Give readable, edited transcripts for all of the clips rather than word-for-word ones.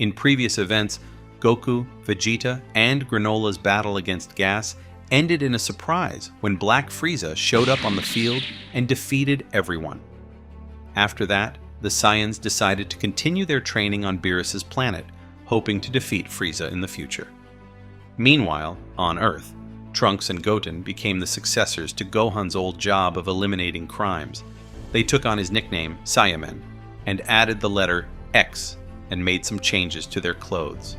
In previous events, Goku, Vegeta, and Granola's battle against Gas ended in a surprise when Black Frieza showed up on the field and defeated everyone. After that, the Saiyans decided to continue their training on Beerus' planet, hoping to defeat Frieza in the future. Meanwhile, on Earth, Trunks and Goten became the successors to Gohan's old job of eliminating crimes. They took on his nickname, Saiyamen, and added the letter X and made some changes to their clothes.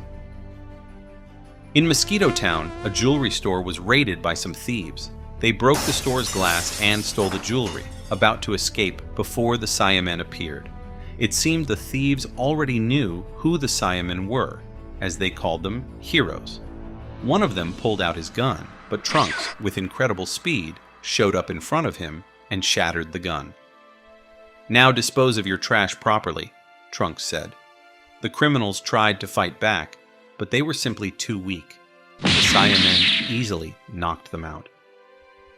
In Mosquito Town, a jewelry store was raided by some thieves. They broke the store's glass and stole the jewelry, about to escape before the Saiyamen appeared. It seemed the thieves already knew who the Saiyamen were, as they called them heroes. One of them pulled out his gun, but Trunks, with incredible speed, showed up in front of him and shattered the gun. "Now dispose of your trash properly," Trunks said. The criminals tried to fight back, but they were simply too weak. The Saiyamen easily knocked them out.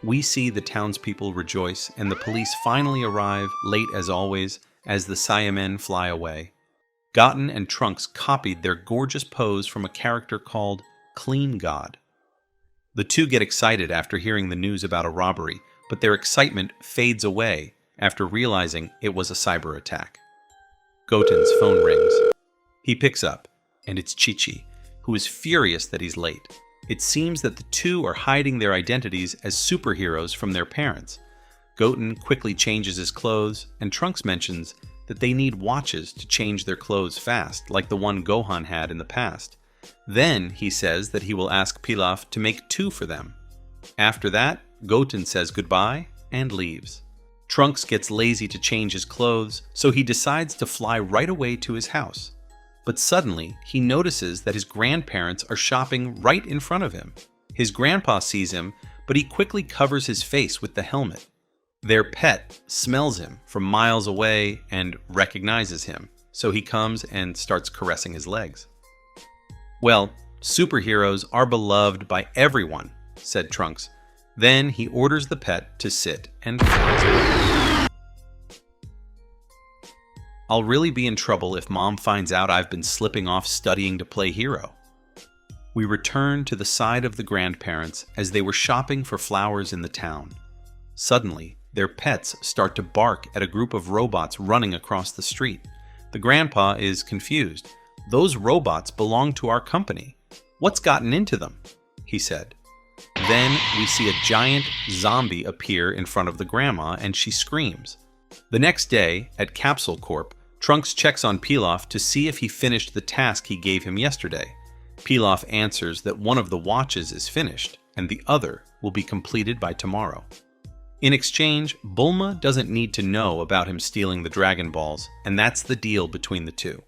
We see the townspeople rejoice, and the police finally arrive, late as always, as the Saiyamen fly away. Goten and Trunks copied their gorgeous pose from a character called Clean God. The two get excited after hearing the news about a robbery, but their excitement fades away after realizing it was a cyber attack. Goten's phone rings. He picks up, and it's Chi-Chi, who is furious that he's late. It seems that the two are hiding their identities as superheroes from their parents. Goten quickly changes his clothes, and Trunks mentions that they need watches to change their clothes fast, like the one Gohan had in the past. Then he says that he will ask Pilaf to make 2 for them. After that, Goten says goodbye and leaves. Trunks gets lazy to change his clothes, so he decides to fly right away to his house. But suddenly, he notices that his grandparents are shopping right in front of him. His grandpa sees him, but he quickly covers his face with the helmet. Their pet smells him from miles away and recognizes him, so he comes and starts caressing his legs. "Well, superheroes are beloved by everyone," said Trunks. Then he orders the pet to sit and flies away. "I'll really be in trouble if Mom finds out I've been slipping off studying to play hero." We return to the side of the grandparents as they were shopping for flowers in the town. Suddenly, their pets start to bark at a group of robots running across the street. The grandpa is confused. "Those robots belong to our company. What's gotten into them?" he said. Then we see a giant zombie appear in front of the grandma, and she screams. The next day, at Capsule Corp, Trunks checks on Pilaf to see if he finished the task he gave him yesterday. Pilaf answers that one of the watches is finished, and the other will be completed by tomorrow. In exchange, Bulma doesn't need to know about him stealing the Dragon Balls, and that's the deal between the two.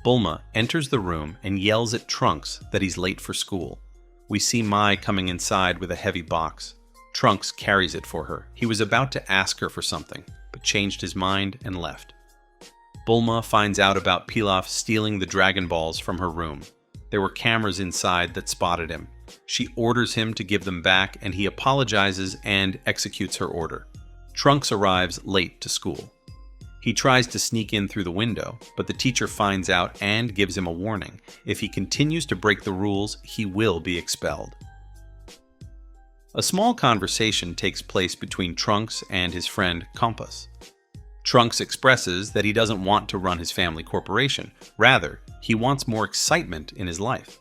Bulma enters the room and yells at Trunks that he's late for school. We see Mai coming inside with a heavy box. Trunks carries it for her. He was about to ask her for something, but changed his mind and left. Bulma finds out about Pilaf stealing the Dragon Balls from her room. There were cameras inside that spotted him. She orders him to give them back, and he apologizes and executes her order. Trunks arrives late to school. He tries to sneak in through the window, but the teacher finds out and gives him a warning. If he continues to break the rules, he will be expelled. A small conversation takes place between Trunks and his friend Compass. Trunks expresses that he doesn't want to run his family corporation. Rather, he wants more excitement in his life.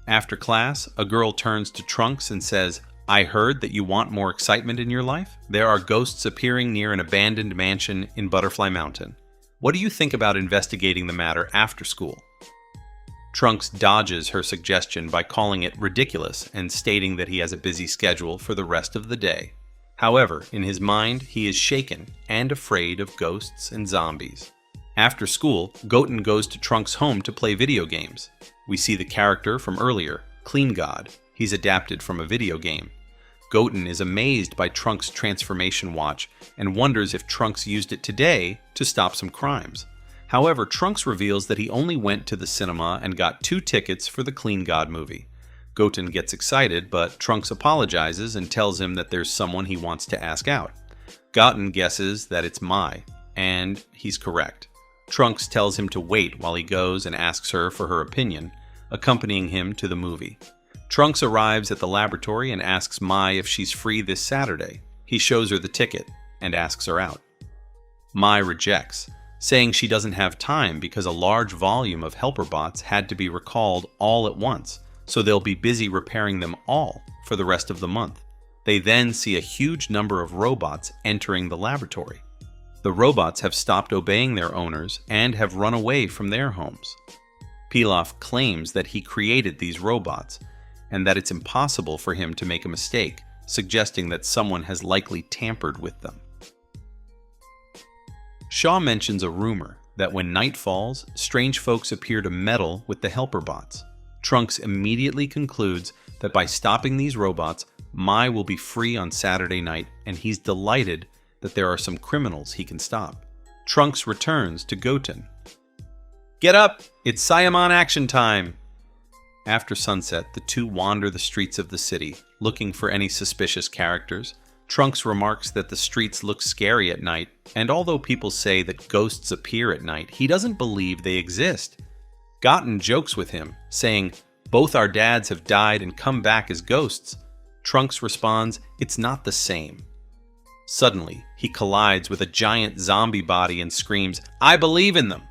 After class, a girl turns to Trunks and says, "I heard that you want more excitement in your life. There are ghosts appearing near an abandoned mansion in Butterfly Mountain. What do you think about investigating the matter after school?" Trunks dodges her suggestion by calling it ridiculous and stating that he has a busy schedule for the rest of the day. However, in his mind, he is shaken and afraid of ghosts and zombies. After school, Goten goes to Trunks' home to play video games. We see the character from earlier, Clean God. He's adapted from a video game. Goten is amazed by Trunks' transformation watch and wonders if Trunks used it today to stop some crimes. However, Trunks reveals that he only went to the cinema and got 2 tickets for the Clean God movie. Goten gets excited, but Trunks apologizes and tells him that there's someone he wants to ask out. Goten guesses that it's Mai, and he's correct. Trunks tells him to wait while he goes and asks her for her opinion, accompanying him to the movie. Trunks arrives at the laboratory and asks Mai if she's free this Saturday. He shows her the ticket and asks her out. Mai rejects, saying she doesn't have time because a large volume of helper bots had to be recalled all at once, so they'll be busy repairing them all for the rest of the month. They then see a huge number of robots entering the laboratory. The robots have stopped obeying their owners and have run away from their homes. Pilaf claims that he created these robots and that it's impossible for him to make a mistake, suggesting that someone has likely tampered with them. Shaw mentions a rumor that when night falls, strange folks appear to meddle with the helper bots. Trunks immediately concludes that by stopping these robots, Mai will be free on Saturday night, and he's delighted that there are some criminals he can stop. Trunks returns to Goten. "Get up! It's Saiyamon action time!" After sunset, the two wander the streets of the city, looking for any suspicious characters. Trunks remarks that the streets look scary at night, and although people say that ghosts appear at night, he doesn't believe they exist. Goten jokes with him, saying, "Both our dads have died and come back as ghosts." Trunks responds, "It's not the same." Suddenly, he collides with a giant zombie body and screams, "I believe in them!"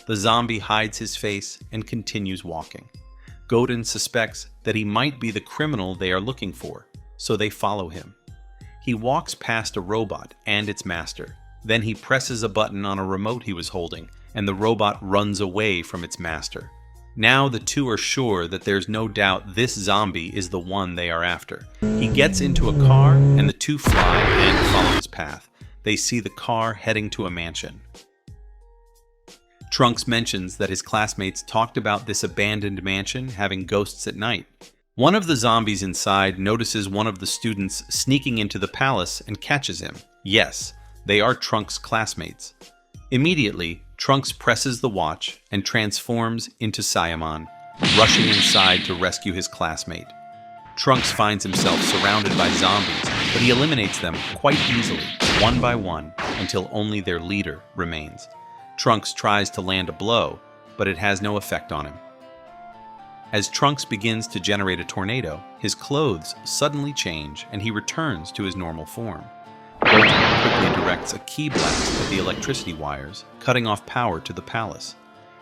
The zombie hides his face and continues walking. Goten suspects that he might be the criminal they are looking for, so they follow him. He walks past a robot and its master. Then he presses a button on a remote he was holding, and the robot runs away from its master. Now the two are sure that there's no doubt this zombie is the one they are after. He gets into a car, and the two fly and follow his path. They see the car heading to a mansion. Trunks mentions that his classmates talked about this abandoned mansion having ghosts at night. One of the zombies inside notices one of the students sneaking into the palace and catches him. Yes, they are Trunks' classmates. Immediately, Trunks presses the watch and transforms into Saiyamon, rushing inside to rescue his classmate. Trunks finds himself surrounded by zombies, but he eliminates them quite easily, one by one, until only their leader remains. Trunks tries to land a blow, but it has no effect on him. As Trunks begins to generate a tornado, his clothes suddenly change and he returns to his normal form. Goten quickly directs a key blast at the electricity wires, cutting off power to the palace.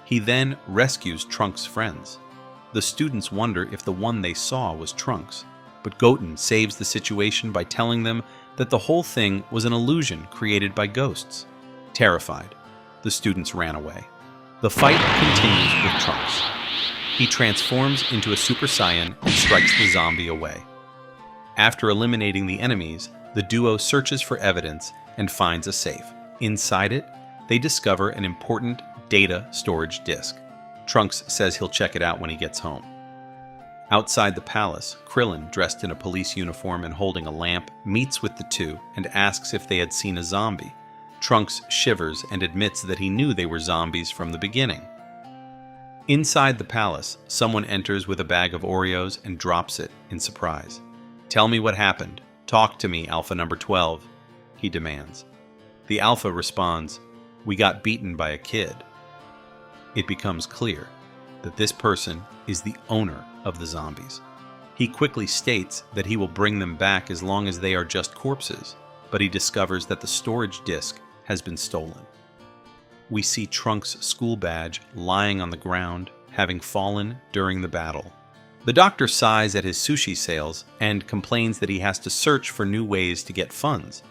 He then rescues Trunks' friends. The students wonder if the one they saw was Trunks, but Goten saves the situation by telling them that the whole thing was an illusion created by ghosts. Terrified, the students ran away. The fight continues with Trunks. He transforms into a Super Saiyan and strikes the zombie away. After eliminating the enemies, the duo searches for evidence and finds a safe. Inside it, they discover an important data storage disk. Trunks says he'll check it out when he gets home. Outside the palace, Krillin, dressed in a police uniform and holding a lamp, meets with the two and asks if they had seen a zombie. Trunks shivers and admits that he knew they were zombies from the beginning. Inside the palace, someone enters with a bag of Oreos and drops it in surprise. "Tell me what happened. Talk to me, Alpha number 12, he demands. The Alpha responds, "We got beaten by a kid." It becomes clear that this person is the owner of the zombies. He quickly states that he will bring them back as long as they are just corpses, but he discovers that the storage disk has been stolen. We see Trunks' school badge lying on the ground, having fallen during the battle. The doctor sighs at his sushi sales and complains that he has to search for new ways to get funds.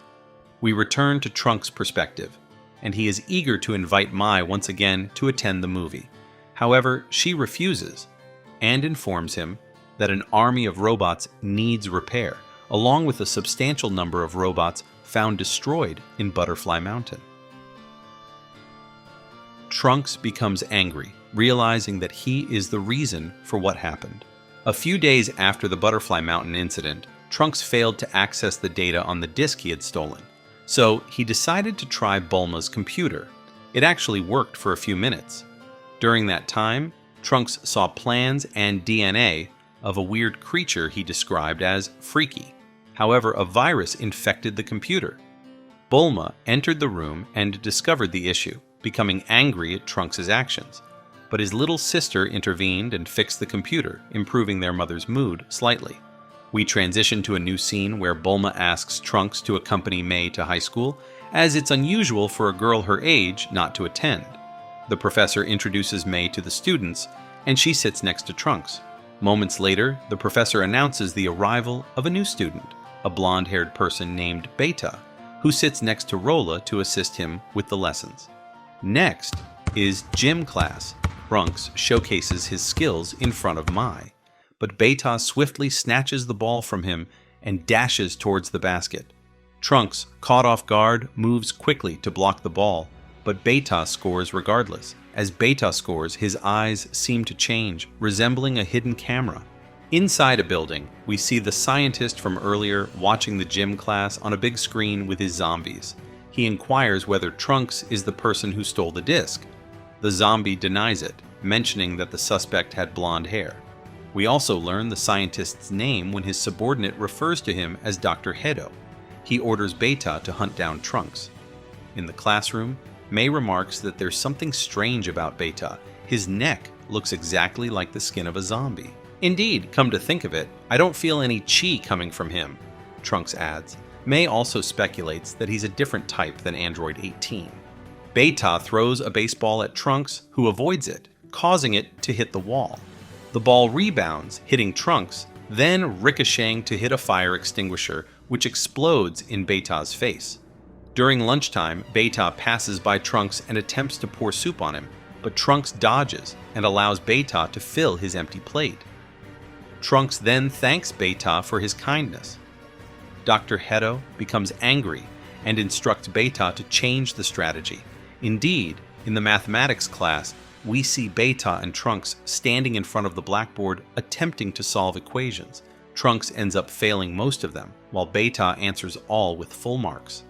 We return to Trunks' perspective, and he is eager to invite Mai once again to attend the movie. However, she refuses and informs him that an army of robots needs repair, along with a substantial number of robots found destroyed in Butterfly Mountain. Trunks becomes angry, realizing that he is the reason for what happened. A few days after the Butterfly Mountain incident, Trunks failed to access the data on the disk he had stolen, so he decided to try Bulma's computer. It actually worked for a few minutes. During that time, Trunks saw plans and DNA of a weird creature he described as freaky. However, a virus infected the computer. Bulma entered the room and discovered the issue. becoming angry at Trunks' actions. But his little sister intervened and fixed the computer, improving their mother's mood slightly. We transition to a new scene where Bulma asks Trunks to accompany Mai to high school, as it's unusual for a girl her age not to attend. The professor introduces Mai to the students, and she sits next to Trunks. Moments later, the professor announces the arrival of a new student, a blonde-haired person named Beta, who sits next to Rolla to assist him with the lessons. Next is gym class. Trunks showcases his skills in front of Mai, but Beta swiftly snatches the ball from him and dashes towards the basket. Trunks, caught off guard, moves quickly to block the ball, but Beta scores regardless. As Beta scores, his eyes seem to change, resembling a hidden camera. Inside a building, we see the scientist from earlier watching the gym class on a big screen with his zombies. He inquires whether Trunks is the person who stole the disc. The zombie denies it, mentioning that the suspect had blonde hair. We also learn the scientist's name when his subordinate refers to him as Dr. Hedo. He orders Beta to hunt down Trunks. In the classroom, Mai remarks that there's something strange about Beta. His neck looks exactly like the skin of a zombie. Indeed, come to think of it, I don't feel any chi coming from him, Trunks adds. Mai also speculates that he's a different type than Android 18. Beta throws a baseball at Trunks, who avoids it, causing it to hit the wall. The ball rebounds, hitting Trunks, then ricocheting to hit a fire extinguisher, which explodes in Beta's face. During lunchtime, Beta passes by Trunks and attempts to pour soup on him, but Trunks dodges and allows Beta to fill his empty plate. Trunks then thanks Beta for his kindness. Dr. Hedo becomes angry and instructs Beta to change the strategy. Indeed, in the mathematics class, we see Beta and Trunks standing in front of the blackboard attempting to solve equations. Trunks ends up failing most of them, while Beta answers all with full marks.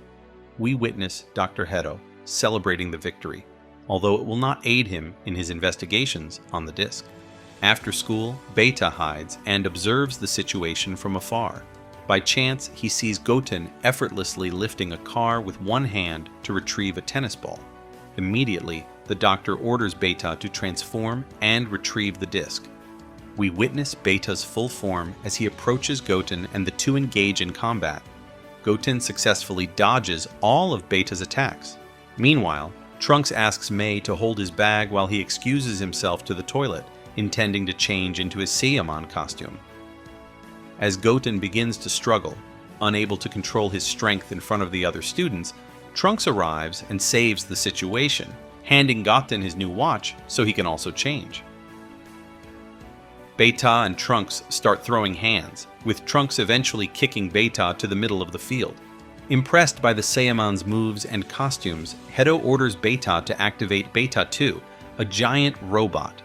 We witness Dr. Hedo celebrating the victory, although it will not aid him in his investigations on the disc. After school, Beta hides and observes the situation from afar. By chance, he sees Goten effortlessly lifting a car with one hand to retrieve a tennis ball. Immediately, the doctor orders Beta to transform and retrieve the disc. We witness Beta's full form as he approaches Goten and the two engage in combat. Goten successfully dodges all of Beta's attacks. Meanwhile, Trunks asks Mai to hold his bag while he excuses himself to the toilet, intending to change into his Saiyamon costume. As Goten begins to struggle, unable to control his strength in front of the other students, Trunks arrives and saves the situation, handing Goten his new watch so he can also change. Beta and Trunks start throwing hands, with Trunks eventually kicking Beta to the middle of the field. Impressed by the Saiyamon's moves and costumes, Hedo orders Beta to activate Beta 2, a giant robot.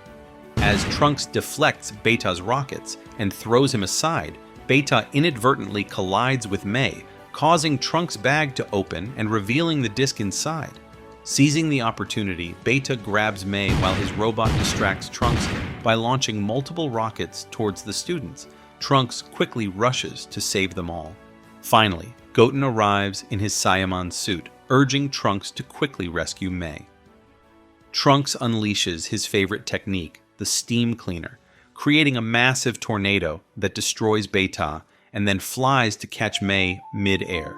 As Trunks deflects Beta's rockets and throws him aside, Beta inadvertently collides with Mai, causing Trunks' bag to open and revealing the disc inside. Seizing the opportunity, Beta grabs Mai while his robot distracts Trunks by launching multiple rockets towards the students. Trunks quickly rushes to save them all. Finally, Goten arrives in his Saiyamon suit, urging Trunks to quickly rescue Mai. Trunks unleashes his favorite technique, the steam cleaner, creating a massive tornado that destroys Beta and then flies to catch Mai mid-air.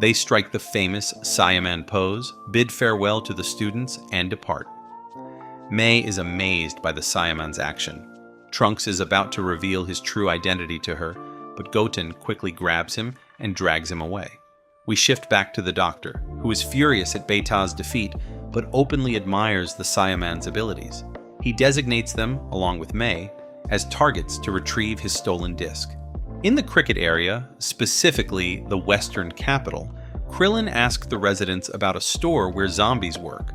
They strike the famous Saiyaman pose, bid farewell to the students, and depart. Mai is amazed by the Saiyaman's action. Trunks is about to reveal his true identity to her, but Goten quickly grabs him and drags him away. We shift back to the Doctor, who is furious at Beta's defeat, but openly admires the Saiyaman's abilities. He designates them, along with Mai, as targets to retrieve his stolen disc. In the cricket area, specifically the Western capital, Krillin asked the residents about a store where zombies work.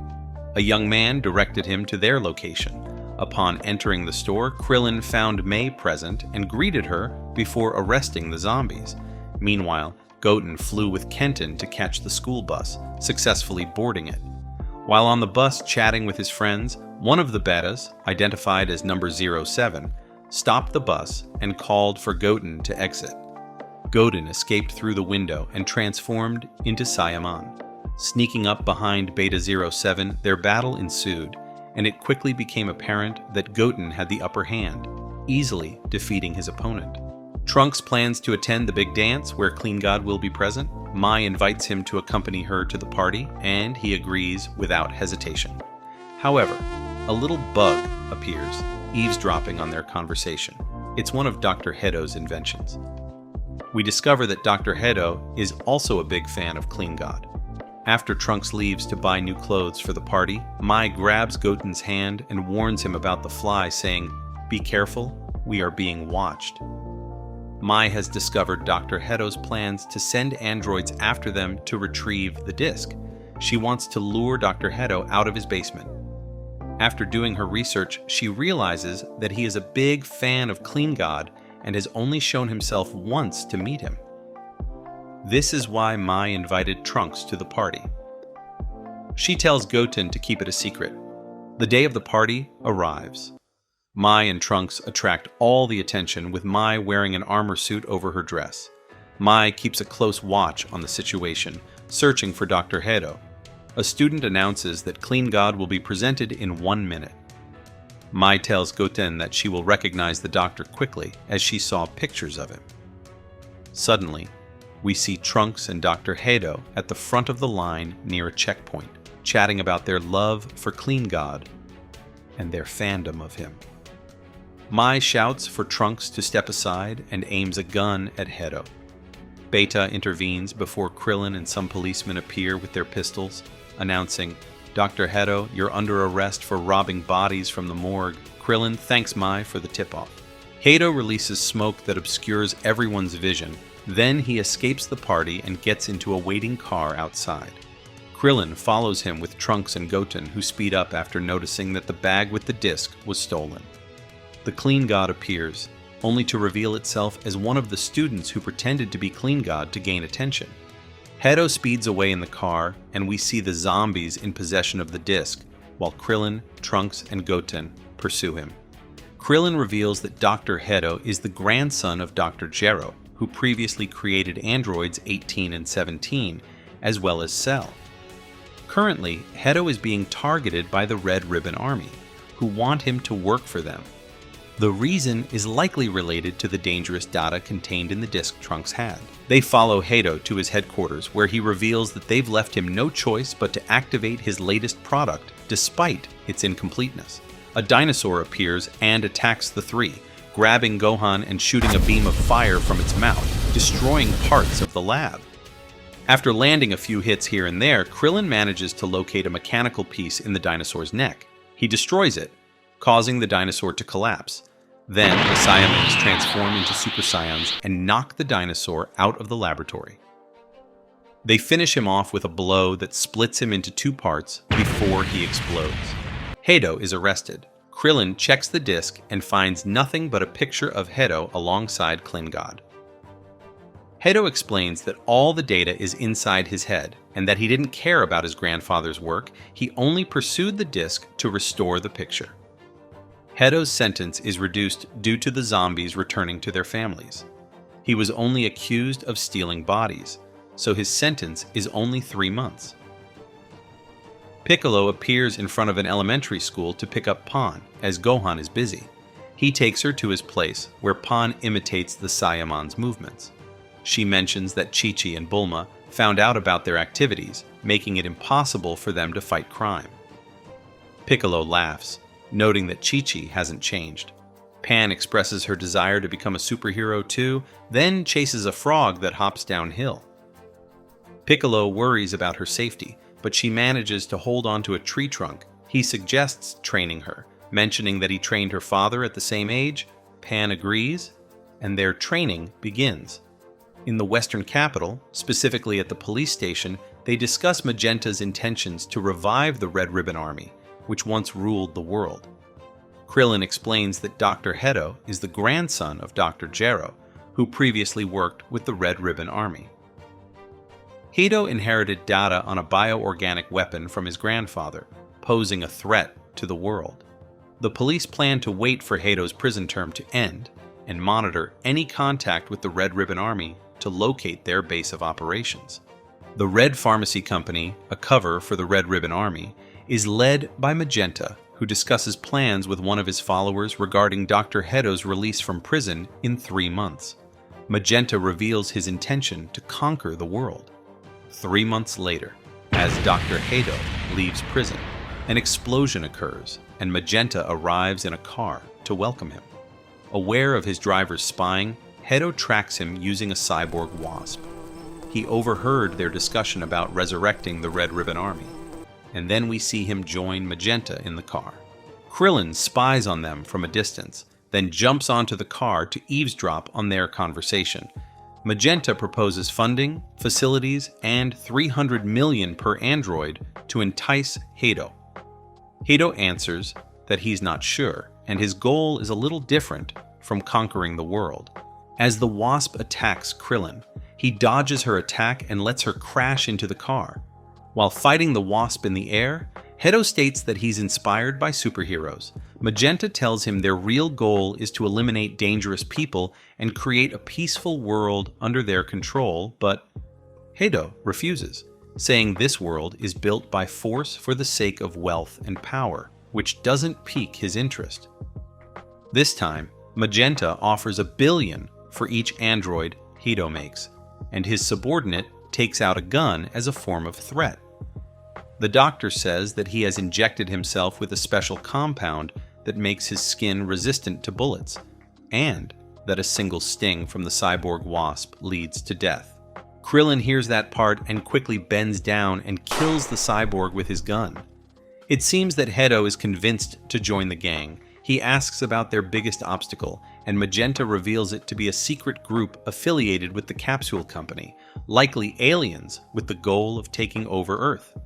A young man directed him to their location. Upon entering the store, Krillin found Mai present and greeted her before arresting the zombies. Meanwhile, Goten flew with Kenton to catch the school bus, successfully boarding it. While on the bus chatting with his friends, one of the betas, identified as number 07, stopped the bus and called for Goten to exit. Goten escaped through the window and transformed into Saiyamon. Sneaking up behind Beta-07, their battle ensued, and it quickly became apparent that Goten had the upper hand, easily defeating his opponent. Trunks plans to attend the big dance where Clean God will be present. Mai invites him to accompany her to the party, and he agrees without hesitation. However, a little bug appears, eavesdropping on their conversation. It's one of Dr. Hedo's inventions. We discover that Dr. Hedo is also a big fan of Clean God. After Trunks leaves to buy new clothes for the party, Mai grabs Goten's hand and warns him about the fly, saying, "Be careful, we are being watched." Mai has discovered Dr. Hedo's plans to send androids after them to retrieve the disc. She wants to lure Dr. Hedo out of his basement. After doing her research, she realizes that he is a big fan of Clean God and has only shown himself once to meet him. This is why Mai invited Trunks to the party. She tells Goten to keep it a secret. The day of the party arrives. Mai and Trunks attract all the attention, with Mai wearing an armor suit over her dress. Mai keeps a close watch on the situation, searching for Dr. Hedo. A student announces that Clean God will be presented in 1 minute. Mai tells Goten that she will recognize the doctor quickly, as she saw pictures of him. Suddenly, we see Trunks and Dr. Hedo at the front of the line near a checkpoint, chatting about their love for Clean God and their fandom of him. Mai shouts for Trunks to step aside and aims a gun at Hedo. Beta intervenes before Krillin and some policemen appear with their pistols, announcing, "Dr. Hedo, you're under arrest for robbing bodies from the morgue." Krillin thanks Mai for the tip-off. Hedo releases smoke that obscures everyone's vision. Then he escapes the party and gets into a waiting car outside. Krillin follows him with Trunks and Goten, who speed up after noticing that the bag with the disc was stolen. The Clean God appears, only to reveal itself as one of the students who pretended to be Clean God to gain attention. Hedo speeds away in the car, and we see the zombies in possession of the disc, while Krillin, Trunks, and Goten pursue him. Krillin reveals that Dr. Hedo is the grandson of Dr. Gero, who previously created androids 18 and 17, as well as Cell. Currently, Hedo is being targeted by the Red Ribbon Army, who want him to work for them. The reason is likely related to the dangerous data contained in the disc Trunks had. They follow Hedo to his headquarters, where he reveals that they've left him no choice but to activate his latest product, despite its incompleteness. A dinosaur appears and attacks the three, grabbing Gohan and shooting a beam of fire from its mouth, destroying parts of the lab. After landing a few hits here and there, Krillin manages to locate a mechanical piece in the dinosaur's neck. He destroys it, causing the dinosaur to collapse. Then the Saiyans transform into Super Saiyans and knock the dinosaur out of the laboratory. They finish him off with a blow that splits him into 2 parts before he explodes. Hedo is arrested. Krillin checks the disc and finds nothing but a picture of Hedo alongside Clean God. Hedo explains that all the data is inside his head, and that he didn't care about his grandfather's work, he only pursued the disc to restore the picture. Hedo's sentence is reduced due to the zombies returning to their families. He was only accused of stealing bodies, so his sentence is only 3 months. Piccolo appears in front of an elementary school to pick up Pan, as Gohan is busy. He takes her to his place, where Pan imitates the Saiyaman's movements. She mentions that Chi-Chi and Bulma found out about their activities, making it impossible for them to fight crime. Piccolo laughs, noting that Chi-Chi hasn't changed. Pan expresses her desire to become a superhero too, then chases a frog that hops downhill. Piccolo worries about her safety, but she manages to hold onto a tree trunk. He suggests training her, mentioning that he trained her father at the same age. Pan agrees, and their training begins. In the Western capital, specifically at the police station, they discuss Magenta's intentions to revive the Red Ribbon Army, which once ruled the world. Krillin explains that Dr. Hedo is the grandson of Dr. Gero, who previously worked with the Red Ribbon Army. Hedo inherited data on a bioorganic weapon from his grandfather, posing a threat to the world. The police plan to wait for Hedo's prison term to end and monitor any contact with the Red Ribbon Army to locate their base of operations. The Red Pharmacy Company, a cover for the Red Ribbon Army, is led by Magenta, who discusses plans with one of his followers regarding Dr. Hedo's release from prison in 3 months. Magenta reveals his intention to conquer the world. 3 months later, as Dr. Hedo leaves prison, an explosion occurs, and Magenta arrives in a car to welcome him. Aware of his driver's spying, Hedo tracks him using a cyborg wasp. He overheard their discussion about resurrecting the Red Ribbon Army, and then we see him join Magenta in the car. Krillin spies on them from a distance, then jumps onto the car to eavesdrop on their conversation. Magenta proposes funding, facilities, and 300 million per android to entice Hedo. Hedo answers that he's not sure, and his goal is a little different from conquering the world. As the wasp attacks Krillin, he dodges her attack and lets her crash into the car. While fighting the wasp in the air, Hedo states that he's inspired by superheroes. Magenta tells him their real goal is to eliminate dangerous people and create a peaceful world under their control, but Hedo refuses, saying this world is built by force for the sake of wealth and power, which doesn't pique his interest. This time, Magenta offers $1 billion for each android Hedo makes, and his subordinate takes out a gun as a form of threat. The doctor says that he has injected himself with a special compound that makes his skin resistant to bullets, and that a single sting from the cyborg wasp leads to death. Krillin hears that part and quickly bends down and kills the cyborg with his gun. It seems that Hedo is convinced to join the gang. He asks about their biggest obstacle, and Magenta reveals it to be a secret group affiliated with the Capsule Company, likely aliens with the goal of taking over Earth.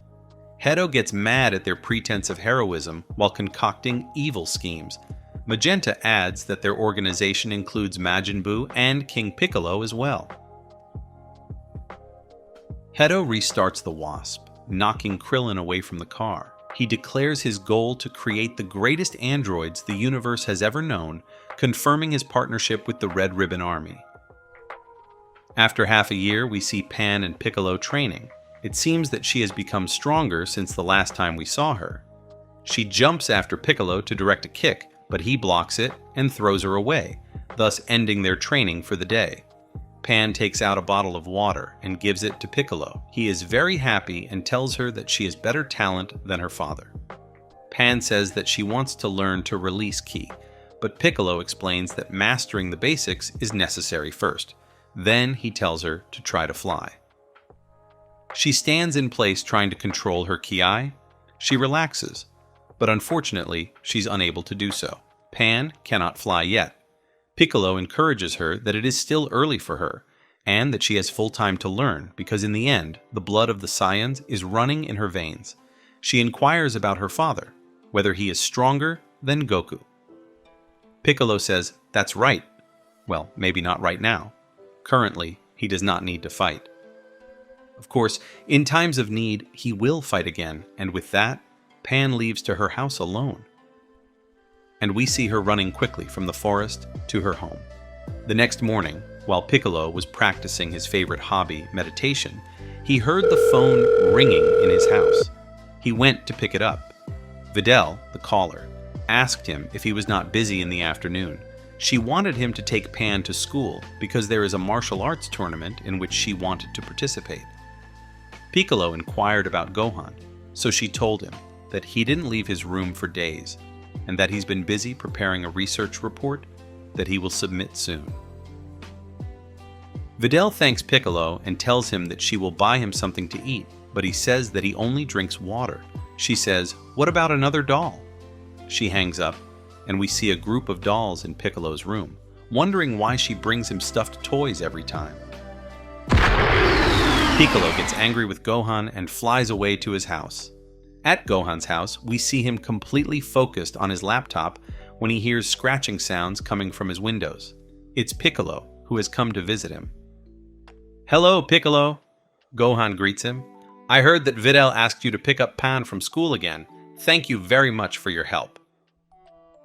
Hedo gets mad at their pretense of heroism while concocting evil schemes. Magenta adds that their organization includes Majin Buu and King Piccolo as well. Hedo restarts the wasp, knocking Krillin away from the car. He declares his goal to create the greatest androids the universe has ever known, confirming his partnership with the Red Ribbon Army. After half a year, we see Pan and Piccolo training. It seems that she has become stronger since the last time we saw her. She jumps after Piccolo to direct a kick, but he blocks it and throws her away, thus ending their training for the day. Pan takes out a bottle of water and gives it to Piccolo. He is very happy and tells her that she has better talent than her father. Pan says that she wants to learn to release ki, but Piccolo explains that mastering the basics is necessary first. Then he tells her to try to fly. She stands in place trying to control her ki. She relaxes, but unfortunately, she's unable to do so. Pan cannot fly yet. Piccolo encourages her that it is still early for her, and that she has full time to learn because in the end, the blood of the Saiyans is running in her veins. She inquires about her father, whether he is stronger than Goku. Piccolo says, "That's right." Well, maybe not right now. Currently, he does not need to fight. Of course, in times of need, he will fight again, and with that, Pan leaves to her house alone. And we see her running quickly from the forest to her home. The next morning, while Piccolo was practicing his favorite hobby, meditation, he heard the phone ringing in his house. He went to pick it up. Videl, the caller, asked him if he was not busy in the afternoon. She wanted him to take Pan to school because there is a martial arts tournament in which she wanted to participate. Piccolo inquired about Gohan, so she told him that he didn't leave his room for days, and that he's been busy preparing a research report that he will submit soon. Videl thanks Piccolo and tells him that she will buy him something to eat, but he says that he only drinks water. She says, "What about another doll?" She hangs up, and we see a group of dolls in Piccolo's room, wondering why she brings him stuffed toys every time. Piccolo gets angry with Gohan and flies away to his house. At Gohan's house, we see him completely focused on his laptop when he hears scratching sounds coming from his windows. It's Piccolo, who has come to visit him. "Hello, Piccolo," Gohan greets him. "I heard that Videl asked you to pick up Pan from school again. Thank you very much for your help."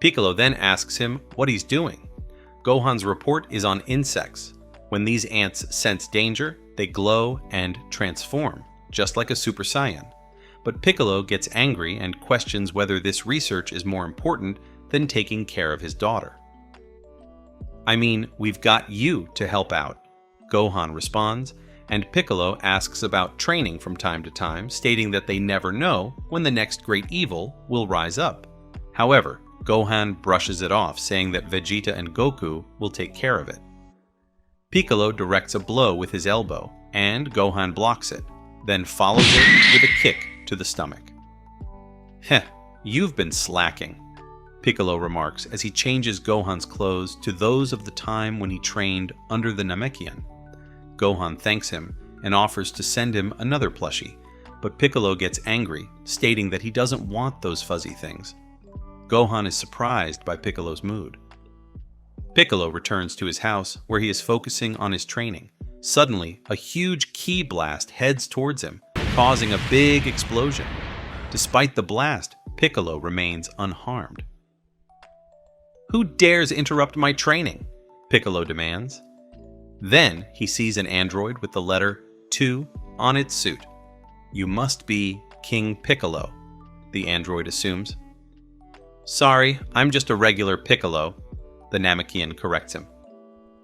Piccolo then asks him what he's doing. Gohan's report is on insects. When these ants sense danger, They glow and transform, just like a Super Saiyan. But Piccolo gets angry and questions whether this research is more important than taking care of his daughter. "I mean, we've got you to help out," Gohan responds, and Piccolo asks about training from time to time, stating that they never know when the next great evil will rise up. However, Gohan brushes it off, saying that Vegeta and Goku will take care of it. Piccolo directs a blow with his elbow, and Gohan blocks it, then follows it with a kick to the stomach. "Heh, you've been slacking," Piccolo remarks as he changes Gohan's clothes to those of the time when he trained under the Namekian. Gohan thanks him and offers to send him another plushie, but Piccolo gets angry, stating that he doesn't want those fuzzy things. Gohan is surprised by Piccolo's mood. Piccolo returns to his house, where he is focusing on his training. Suddenly, a huge ki blast heads towards him, causing a big explosion. Despite the blast, Piccolo remains unharmed. "Who dares interrupt my training?" Piccolo demands. Then he sees an android with the letter 2 on its suit. "You must be King Piccolo," the android assumes. "Sorry, I'm just a regular Piccolo," the Namekian corrects him.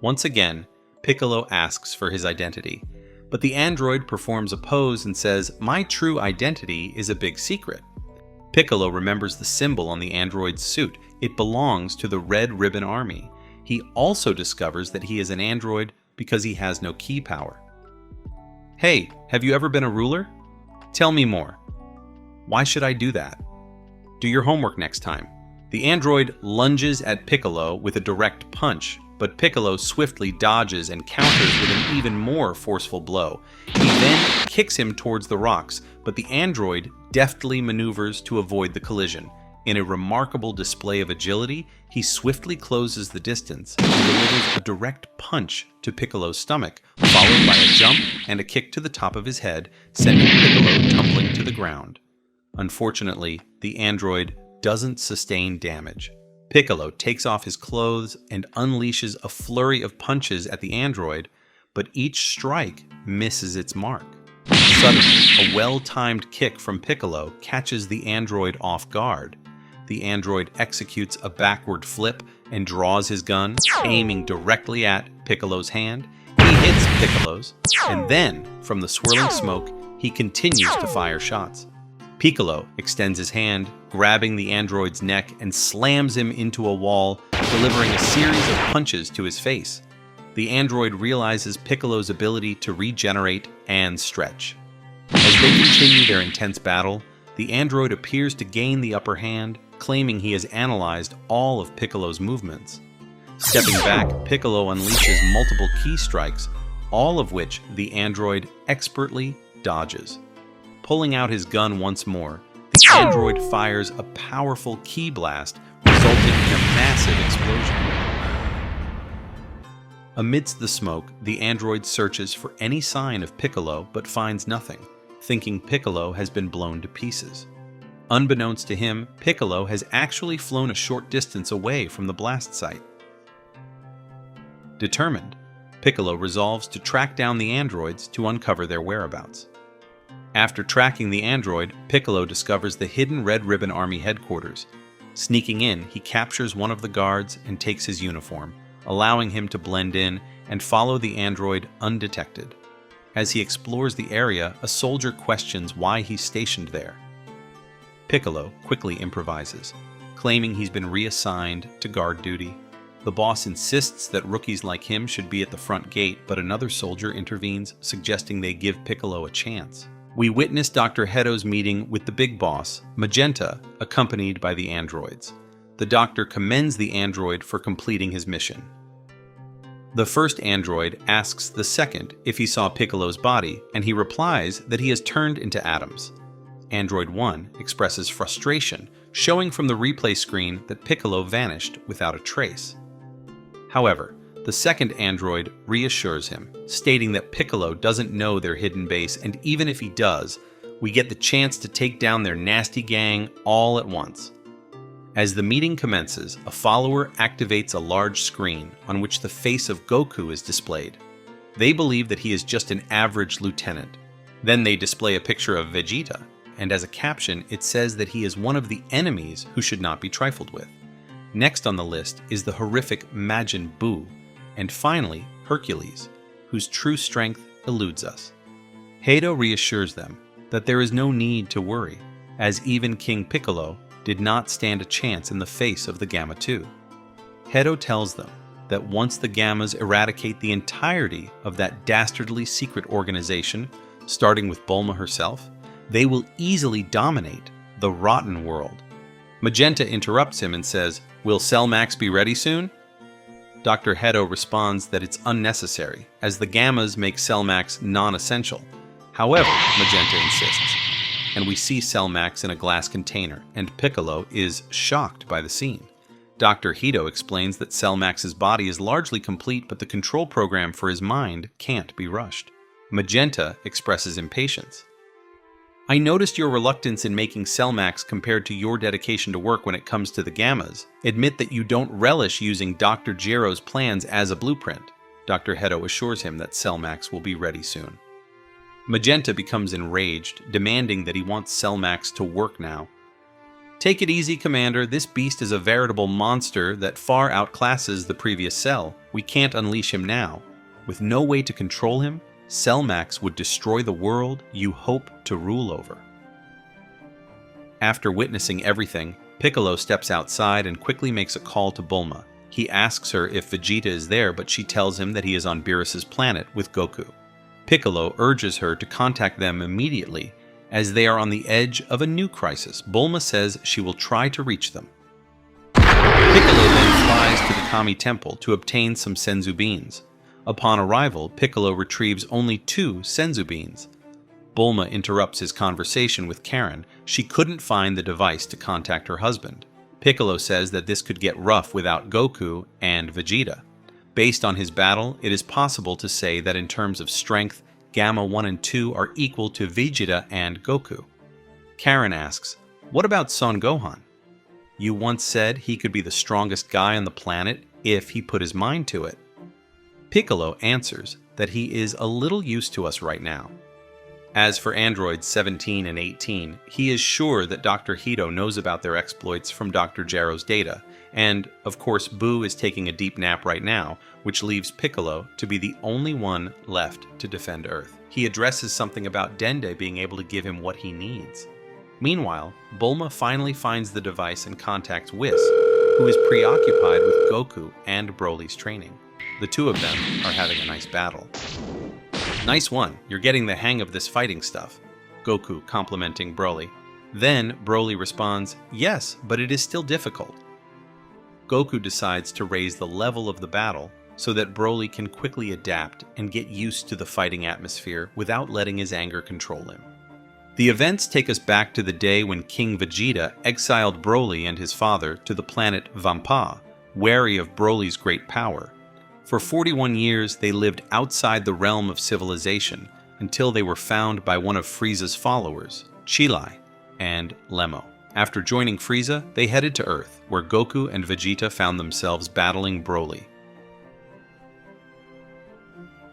Once again, Piccolo asks for his identity, but the android performs a pose and says, "My true identity is a big secret." Piccolo remembers the symbol on the android's suit. It belongs to the Red Ribbon Army. He also discovers that he is an android because he has no ki power. "Hey, have you ever been a ruler? Tell me more." "Why should I do that?" "Do your homework next time." The android lunges at Piccolo with a direct punch, but Piccolo swiftly dodges and counters with an even more forceful blow. He then kicks him towards the rocks, but the android deftly maneuvers to avoid the collision. In a remarkable display of agility, he swiftly closes the distance and delivers a direct punch to Piccolo's stomach, followed by a jump and a kick to the top of his head, sending Piccolo tumbling to the ground. Unfortunately, the android doesn't sustain damage. Piccolo takes off his clothes and unleashes a flurry of punches at the android, but each strike misses its mark. Suddenly, a well-timed kick from Piccolo catches the android off guard. The android executes a backward flip and draws his gun, aiming directly at Piccolo's hand. He hits Piccolo's, and then, from the swirling smoke, he continues to fire shots. Piccolo extends his hand, grabbing the android's neck and slams him into a wall, delivering a series of punches to his face. The android realizes Piccolo's ability to regenerate and stretch. As they continue their intense battle, the android appears to gain the upper hand, claiming he has analyzed all of Piccolo's movements. Stepping back, Piccolo unleashes multiple ki strikes, all of which the android expertly dodges. Pulling out his gun once more, the android fires a powerful ki blast, resulting in a massive explosion. Amidst the smoke, the android searches for any sign of Piccolo but finds nothing, thinking Piccolo has been blown to pieces. Unbeknownst to him, Piccolo has actually flown a short distance away from the blast site. Determined, Piccolo resolves to track down the androids to uncover their whereabouts. After tracking the android, Piccolo discovers the hidden Red Ribbon Army headquarters. Sneaking in, he captures one of the guards and takes his uniform, allowing him to blend in and follow the android undetected. As he explores the area, a soldier questions why he's stationed there. Piccolo quickly improvises, claiming he's been reassigned to guard duty. The boss insists that rookies like him should be at the front gate, but another soldier intervenes, suggesting they give Piccolo a chance. We witness Dr. Heto's meeting with the big boss, Magenta, accompanied by the androids. The doctor commends the android for completing his mission. The first android asks the second if he saw Piccolo's body, and he replies that he has turned into atoms. Android 1 expresses frustration, showing from the replay screen that Piccolo vanished without a trace. However, the second android reassures him, stating that Piccolo doesn't know their hidden base, and even if he does, we get the chance to take down their nasty gang all at once. As the meeting commences, a follower activates a large screen on which the face of Goku is displayed. They believe that he is just an average lieutenant. Then they display a picture of Vegeta, and as a caption, it says that he is one of the enemies who should not be trifled with. Next on the list is the horrific Majin Buu, and finally, Hercules, whose true strength eludes us. Hedo reassures them that there is no need to worry, as even King Piccolo did not stand a chance in the face of the Gamma 2. Hedo tells them that once the Gammas eradicate the entirety of that dastardly secret organization, starting with Bulma herself, they will easily dominate the rotten world. Magenta interrupts him and says, "Will Cell Max be ready soon?" Dr. Hedo responds that it's unnecessary, as the Gammas make Cell Max non-essential. However, Magenta insists, and we see Cell Max in a glass container, and Piccolo is shocked by the scene. Dr. Hedo explains that Cell Max's body is largely complete, but the control program for his mind can't be rushed. Magenta expresses impatience. "I noticed your reluctance in making Cell Max compared to your dedication to work when it comes to the Gammas. Admit that you don't relish using Dr. Jiro's plans as a blueprint." Dr. Hedo assures him that Cell Max will be ready soon. Magenta becomes enraged, demanding that he wants Cell Max to work now. "Take it easy, Commander. This beast is a veritable monster that far outclasses the previous Cell. We can't unleash him now. With no way to control him, Cell Max would destroy the world you hope to rule over." After witnessing everything, Piccolo steps outside and quickly makes a call to Bulma. He asks her if Vegeta is there, but she tells him that he is on Beerus' planet with Goku. Piccolo urges her to contact them immediately, as they are on the edge of a new crisis. Bulma says she will try to reach them. Piccolo then flies to the Kami Temple to obtain some senzu beans. Upon arrival, Piccolo retrieves only 2 senzu beans. Bulma interrupts his conversation with Karen. She couldn't find the device to contact her husband. Piccolo says that this could get rough without Goku and Vegeta. Based on his battle, it is possible to say that in terms of strength, Gamma 1 and 2 are equal to Vegeta and Goku. Karen asks, "What about Son Gohan? You once said he could be the strongest guy on the planet if he put his mind to it." Piccolo answers that he is a little used to us right now. As for androids 17 and 18, he is sure that Dr. Hedo knows about their exploits from Dr. Gero's data, and of course Buu is taking a deep nap right now, which leaves Piccolo to be the only one left to defend Earth. He addresses something about Dende being able to give him what he needs. Meanwhile, Bulma finally finds the device and contacts Whis, who is preoccupied with Goku and Broly's training. The two of them are having a nice battle. "Nice one, you're getting the hang of this fighting stuff," Goku complimenting Broly. Then Broly responds, "Yes, but it is still difficult." Goku decides to raise the level of the battle so that Broly can quickly adapt and get used to the fighting atmosphere without letting his anger control him. The events take us back to the day when King Vegeta exiled Broly and his father to the planet Vampa, wary of Broly's great power. For 41 years, they lived outside the realm of civilization until they were found by one of Frieza's followers, Chilai and Lemmo. After joining Frieza, they headed to Earth, where Goku and Vegeta found themselves battling Broly.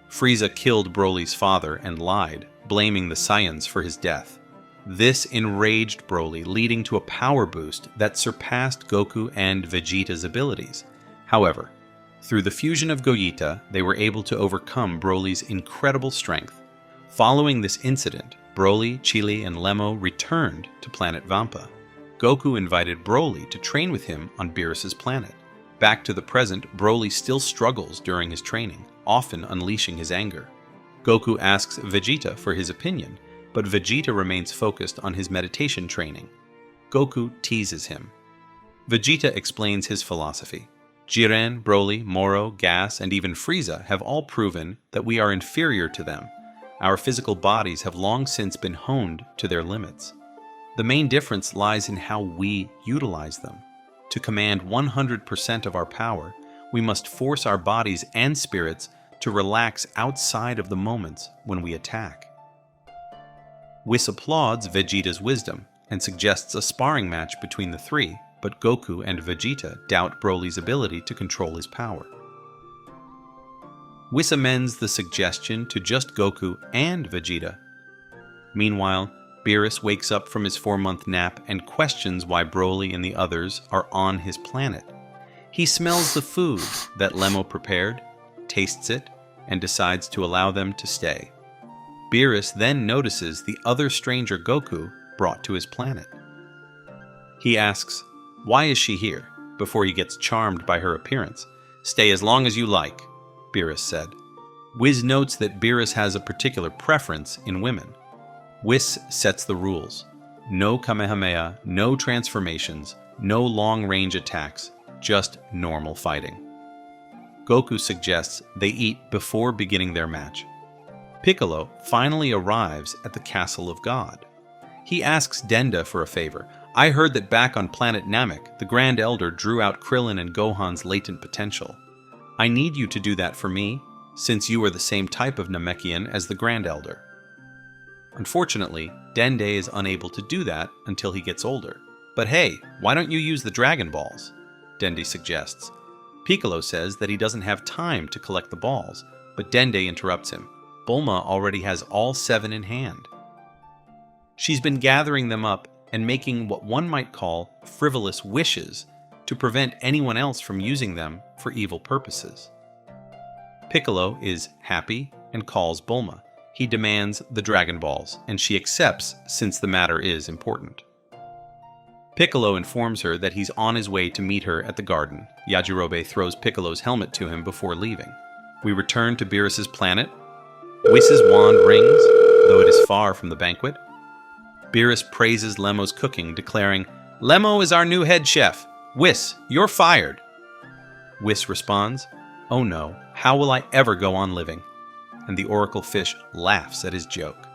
Frieza killed Broly's father and lied, blaming the Saiyans for his death. This enraged Broly, leading to a power boost that surpassed Goku and Vegeta's abilities. However, through the fusion of Gogeta, they were able to overcome Broly's incredible strength. Following this incident, Broly, Chili, and Lemmo returned to planet Vampa. Goku invited Broly to train with him on Beerus' planet. Back to the present, Broly still struggles during his training, often unleashing his anger. Goku asks Vegeta for his opinion, but Vegeta remains focused on his meditation training. Goku teases him. Vegeta explains his philosophy. Jiren, Broly, Moro, Gas, and even Frieza have all proven that we are inferior to them. Our physical bodies have long since been honed to their limits. The main difference lies in how we utilize them. To command 100% of our power, we must force our bodies and spirits to relax outside of the moments when we attack. Whis applauds Vegeta's wisdom and suggests a sparring match between the three, but Goku and Vegeta doubt Broly's ability to control his power. Whis amends the suggestion to just Goku and Vegeta. Meanwhile, Beerus wakes up from his 4-month nap and questions why Broly and the others are on his planet. He smells the food that Lemo prepared, tastes it, and decides to allow them to stay. Beerus then notices the other stranger Goku brought to his planet. He asks, "Why is she here?" before he gets charmed by her appearance. "Stay as long as you like," Beerus said. Whis notes that Beerus has a particular preference in women. Whis sets the rules. No Kamehameha, no transformations, no long-range attacks, just normal fighting. Goku suggests they eat before beginning their match. Piccolo finally arrives at the Castle of God. He asks Denda for a favor. "I heard that back on planet Namek, the Grand Elder drew out Krillin and Gohan's latent potential. I need you to do that for me, since you are the same type of Namekian as the Grand Elder." Unfortunately, Dende is unable to do that until he gets older. "But hey, why don't you use the Dragon Balls?" Dende suggests. Piccolo says that he doesn't have time to collect the balls, but Dende interrupts him. Bulma already has all 7 in hand. She's been gathering them up and making what one might call frivolous wishes to prevent anyone else from using them for evil purposes. Piccolo is happy and calls Bulma. He demands the Dragon Balls, and she accepts since the matter is important. Piccolo informs her that he's on his way to meet her at the garden. Yajirobe throws Piccolo's helmet to him before leaving. We return to Beerus's planet. Whis's wand rings, though it is far from the banquet. Beerus praises Lemo's cooking, declaring, "Lemo is our new head chef. Whis, you're fired." Whis responds, "Oh no, how will I ever go on living?" And the Oracle Fish laughs at his joke.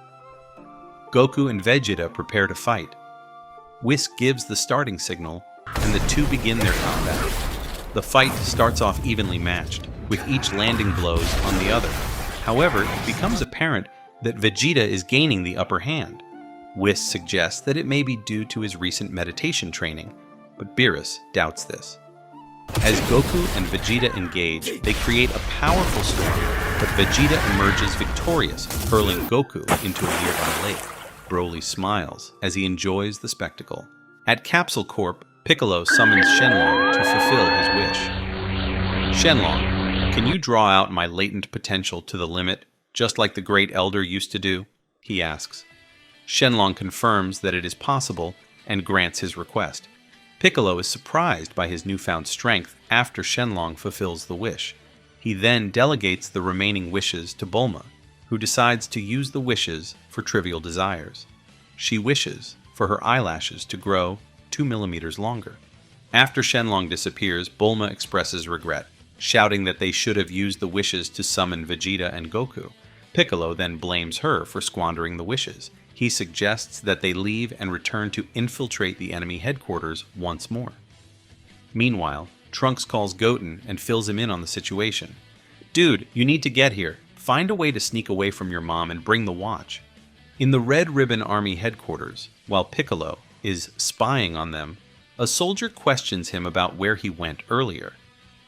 Goku and Vegeta prepare to fight. Whis gives the starting signal, and the two begin their combat. The fight starts off evenly matched, with each landing blows on the other. However, it becomes apparent that Vegeta is gaining the upper hand. Whis suggests that it may be due to his recent meditation training, but Beerus doubts this. As Goku and Vegeta engage, they create a powerful storm, but Vegeta emerges victorious, hurling Goku into a nearby lake. Broly smiles as he enjoys the spectacle. At Capsule Corp, Piccolo summons Shenlong to fulfill his wish. "Shenlong, can you draw out my latent potential to the limit, just like the Great Elder used to do?" he asks. Shenlong confirms that it is possible and grants his request. Piccolo is surprised by his newfound strength after Shenlong fulfills the wish. He then delegates the remaining wishes to Bulma, who decides to use the wishes for trivial desires. She wishes for her eyelashes to grow 2 millimeters longer. After Shenlong disappears, Bulma expresses regret, shouting that they should have used the wishes to summon Vegeta and Goku. Piccolo then blames her for squandering the wishes. He suggests that they leave and return to infiltrate the enemy headquarters once more. Meanwhile, Trunks calls Goten and fills him in on the situation. "Dude, you need to get here. Find a way to sneak away from your mom and bring the watch." In the Red Ribbon Army headquarters, while Piccolo is spying on them, a soldier questions him about where he went earlier.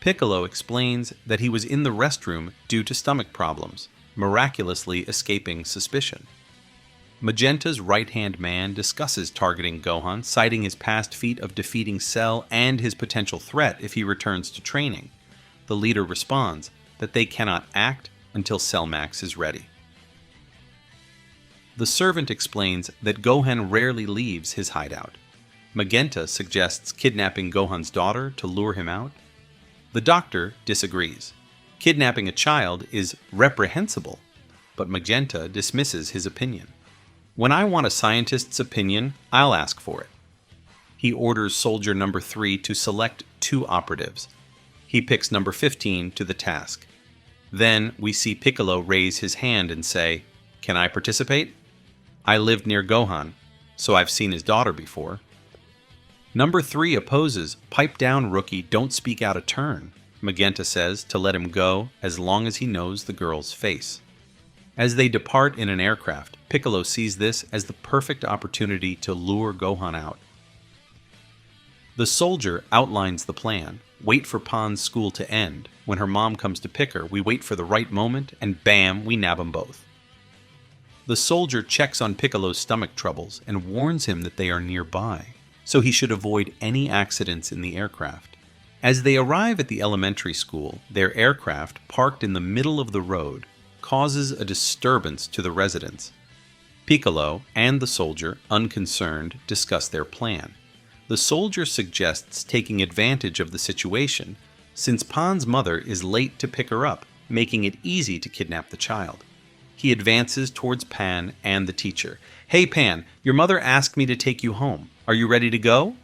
Piccolo explains that he was in the restroom due to stomach problems, miraculously escaping suspicion. Magenta's right-hand man discusses targeting Gohan, citing his past feat of defeating Cell and his potential threat if he returns to training. The leader responds that they cannot act until Cell Max is ready. The servant explains that Gohan rarely leaves his hideout. Magenta suggests kidnapping Gohan's daughter to lure him out. The doctor disagrees. Kidnapping a child is reprehensible, but Magenta dismisses his opinion. "When I want a scientist's opinion, I'll ask for it." He orders soldier number 3 to select 2 operatives. He picks number 15 to the task. Then we see Piccolo raise his hand and say, "Can I participate? I lived near Gohan, so I've seen his daughter before." Number 3 opposes, "Pipe down, rookie, don't speak out of turn." Magenta says to let him go as long as he knows the girl's face. As they depart in an aircraft, Piccolo sees this as the perfect opportunity to lure Gohan out. The soldier outlines the plan. wait for Pan's school to end. When her mom comes to pick her, we wait for the right moment, and bam, we nab them both. The soldier checks on Piccolo's stomach troubles and warns him that they are nearby, so he should avoid any accidents in the aircraft. As they arrive at the elementary school, their aircraft, parked in the middle of the road, causes a disturbance to the residents. Piccolo and the soldier, unconcerned, discuss their plan. The soldier suggests taking advantage of the situation, since Pan's mother is late to pick her up, making it easy to kidnap the child. He advances towards Pan and the teacher. "Hey Pan, your mother asked me to take you home. Are you ready to go?"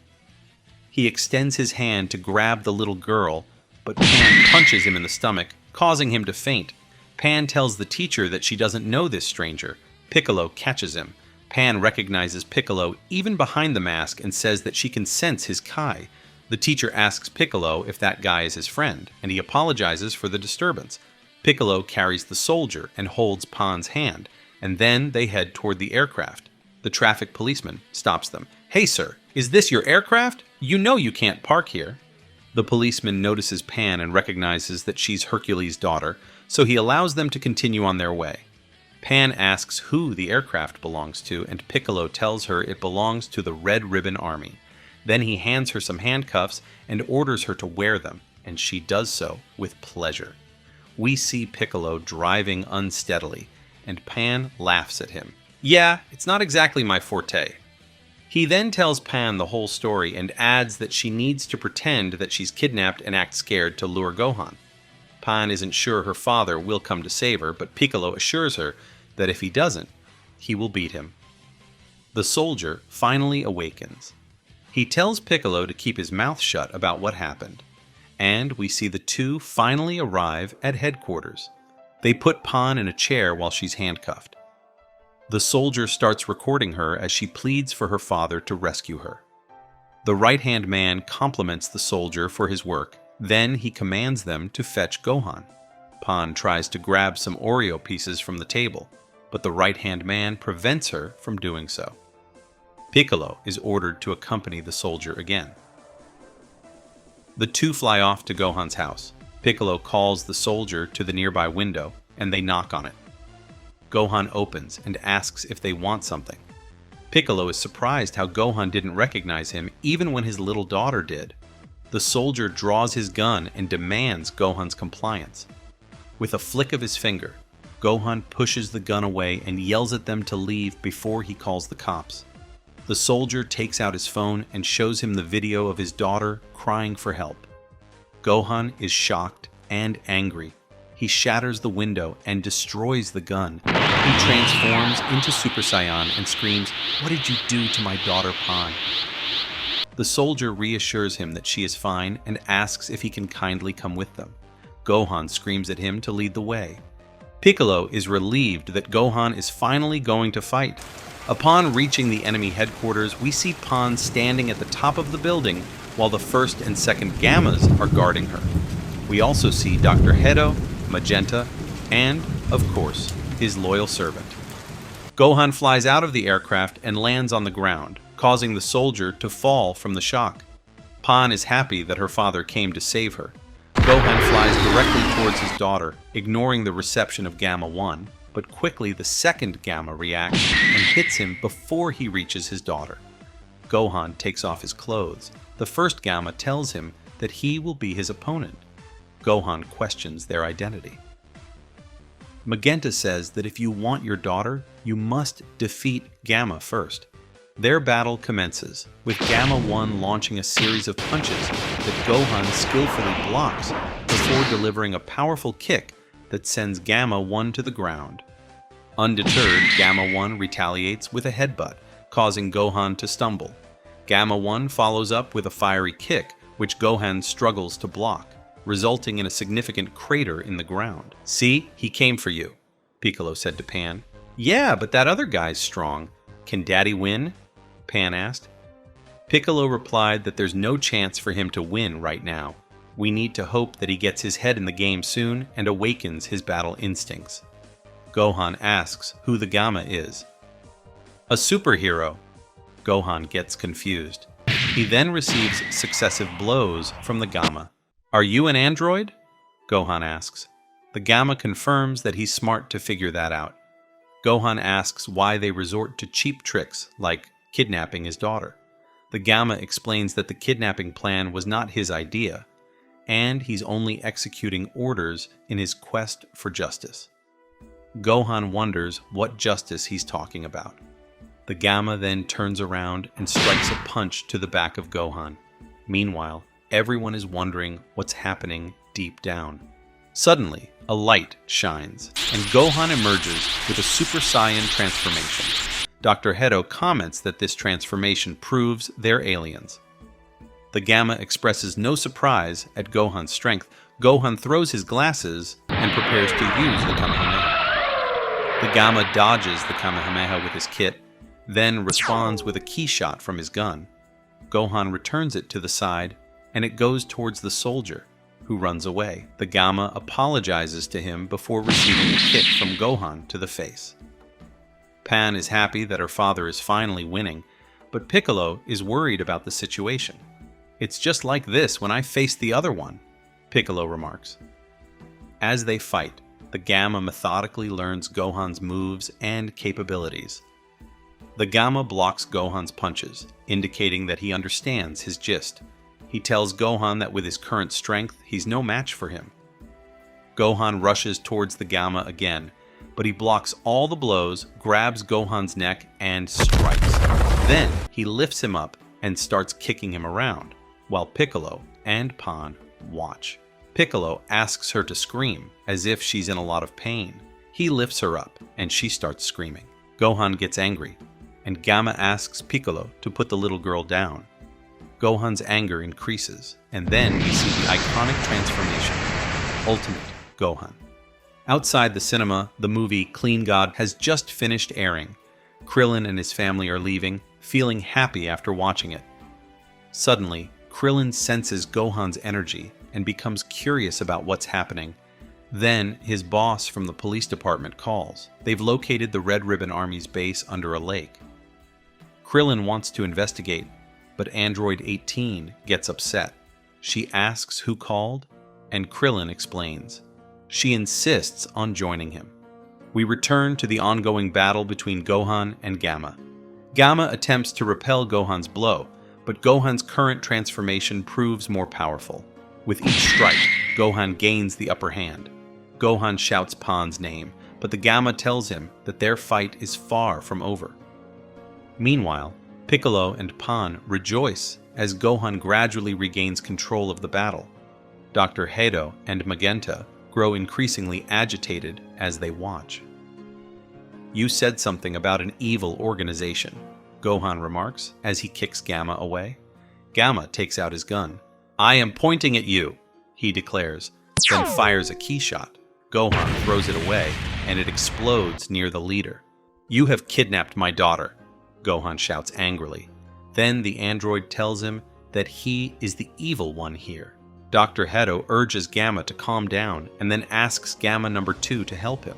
He extends his hand to grab the little girl, but Pan punches him in the stomach, causing him to faint. Pan tells the teacher that she doesn't know this stranger. Piccolo catches him. Pan recognizes Piccolo even behind the mask and says that she can sense his Kai. The teacher asks Piccolo if that guy is his friend, and he apologizes for the disturbance. Piccolo carries the soldier and holds Pan's hand, and then they head toward the aircraft. The traffic policeman stops them. "Hey sir, is this your aircraft? You know you can't park here." The policeman notices Pan and recognizes that she's Hercules' daughter, so he allows them to continue on their way. Pan asks who the aircraft belongs to, and Piccolo tells her it belongs to the Red Ribbon Army. Then he hands her some handcuffs and orders her to wear them, and she does so with pleasure. We see Piccolo driving unsteadily, and Pan laughs at him. "Yeah, it's not exactly my forte." He then tells Pan the whole story and adds that she needs to pretend that she's kidnapped and act scared to lure Gohan. Pan isn't sure her father will come to save her, but Piccolo assures her that if he doesn't, he will beat him. The soldier finally awakens. He tells Piccolo to keep his mouth shut about what happened, and we see the two finally arrive at headquarters. They put Pan in a chair while she's handcuffed. The soldier starts recording her as she pleads for her father to rescue her. The right-hand man compliments the soldier for his work. Then he commands them to fetch Gohan. Pan tries to grab some Oreo pieces from the table, but the right-hand man prevents her from doing so. Piccolo is ordered to accompany the soldier again. The two fly off to Gohan's house. Piccolo calls the soldier to the nearby window, and they knock on it. Gohan opens and asks if they want something. Piccolo is surprised how Gohan didn't recognize him even when his little daughter did. The soldier draws his gun and demands Gohan's compliance. With a flick of his finger, Gohan pushes the gun away and yells at them to leave before he calls the cops. The soldier takes out his phone and shows him the video of his daughter crying for help. Gohan is shocked and angry. He shatters the window and destroys the gun. He transforms into Super Saiyan and screams, "What did you do to my daughter Pan?" The soldier reassures him that she is fine and asks if he can kindly come with them. Gohan screams at him to lead the way. Piccolo is relieved that Gohan is finally going to fight. Upon reaching the enemy headquarters, we see Pan standing at the top of the building while the first and second Gammas are guarding her. We also see Dr. Hedo, Magenta, and, of course, his loyal servant. Gohan flies out of the aircraft and lands on the ground, causing the soldier to fall from the shock. Pan is happy that her father came to save her. Gohan flies directly towards his daughter, ignoring the reception of Gamma 1, but quickly the second Gamma reacts and hits him before he reaches his daughter. Gohan takes off his clothes. The first Gamma tells him that he will be his opponent. Gohan questions their identity. Magenta says that if you want your daughter, you must defeat Gamma first. Their battle commences, with Gamma 1 launching a series of punches that Gohan skillfully blocks before delivering a powerful kick that sends Gamma 1 to the ground. Undeterred, Gamma 1 retaliates with a headbutt, causing Gohan to stumble. Gamma 1 follows up with a fiery kick, which Gohan struggles to block, resulting in a significant crater in the ground. "See, he came for you," Piccolo said to Pan. "Yeah, but that other guy's strong. Can Daddy win?" Pan asked. Piccolo replied that there's no chance for him to win right now. We need to hope that he gets his head in the game soon and awakens his battle instincts. Gohan asks who the Gamma is. "A superhero." Gohan gets confused. He then receives successive blows from the Gamma, "Are you an android?" Gohan asks. The Gamma confirms that he's smart to figure that out. Gohan asks why they resort to cheap tricks like kidnapping his daughter. The Gamma explains that the kidnapping plan was not his idea, and he's only executing orders in his quest for justice. Gohan wonders what justice he's talking about. The Gamma then turns around and strikes a punch to the back of Gohan. Meanwhile, everyone is wondering what's happening deep down. Suddenly, a light shines, and Gohan emerges with a Super Saiyan transformation. Dr. Hedo comments that this transformation proves they're aliens. The Gamma expresses no surprise at Gohan's strength. Gohan throws his glasses and prepares to use the Kamehameha. The Gamma dodges the Kamehameha with his kit, then responds with a key shot from his gun. Gohan returns it to the side, and it goes towards the soldier, who runs away. The Gamma apologizes to him before receiving a kick from Gohan to the face. Pan is happy that her father is finally winning, but Piccolo is worried about the situation. "It's just like this when I faced the other one," Piccolo remarks. As they fight, the Gamma methodically learns Gohan's moves and capabilities. The Gamma blocks Gohan's punches, indicating that he understands his gist. He tells Gohan that with his current strength, he's no match for him. Gohan rushes towards the Gamma again, but he blocks all the blows, grabs Gohan's neck, and strikes. Then he lifts him up and starts kicking him around, while Piccolo and Pan watch. Piccolo asks her to scream, as if she's in a lot of pain. He lifts her up, and she starts screaming. Gohan gets angry, and Gamma asks Piccolo to put the little girl down. Gohan's anger increases, and then we see the iconic transformation, Ultimate Gohan. Outside the cinema, the movie Clean God has just finished airing. Krillin and his family are leaving, feeling happy after watching it. Suddenly, Krillin senses Gohan's energy and becomes curious about what's happening. Then, his boss from the police department calls. They've located the Red Ribbon Army's base under a lake. Krillin wants to investigate, but Android 18 gets upset. She asks who called, and Krillin explains. She insists on joining him. We return to the ongoing battle between Gohan and Gamma. Gamma attempts to repel Gohan's blow, but Gohan's current transformation proves more powerful. With each strike, Gohan gains the upper hand. Gohan shouts Pan's name, but the Gamma tells him that their fight is far from over. Meanwhile, Piccolo and Pan rejoice as Gohan gradually regains control of the battle. Dr. Hedo and Magenta grow increasingly agitated as they watch. "You said something about an evil organization," Gohan remarks as he kicks Gamma away. Gamma takes out his gun. "I am pointing at you," he declares, then fires a key shot. Gohan throws it away, and it explodes near the leader. "You have kidnapped my daughter," Gohan shouts angrily. Then the android tells him that he is the evil one here. Dr. Hedo urges Gamma to calm down and then asks Gamma number 2 to help him.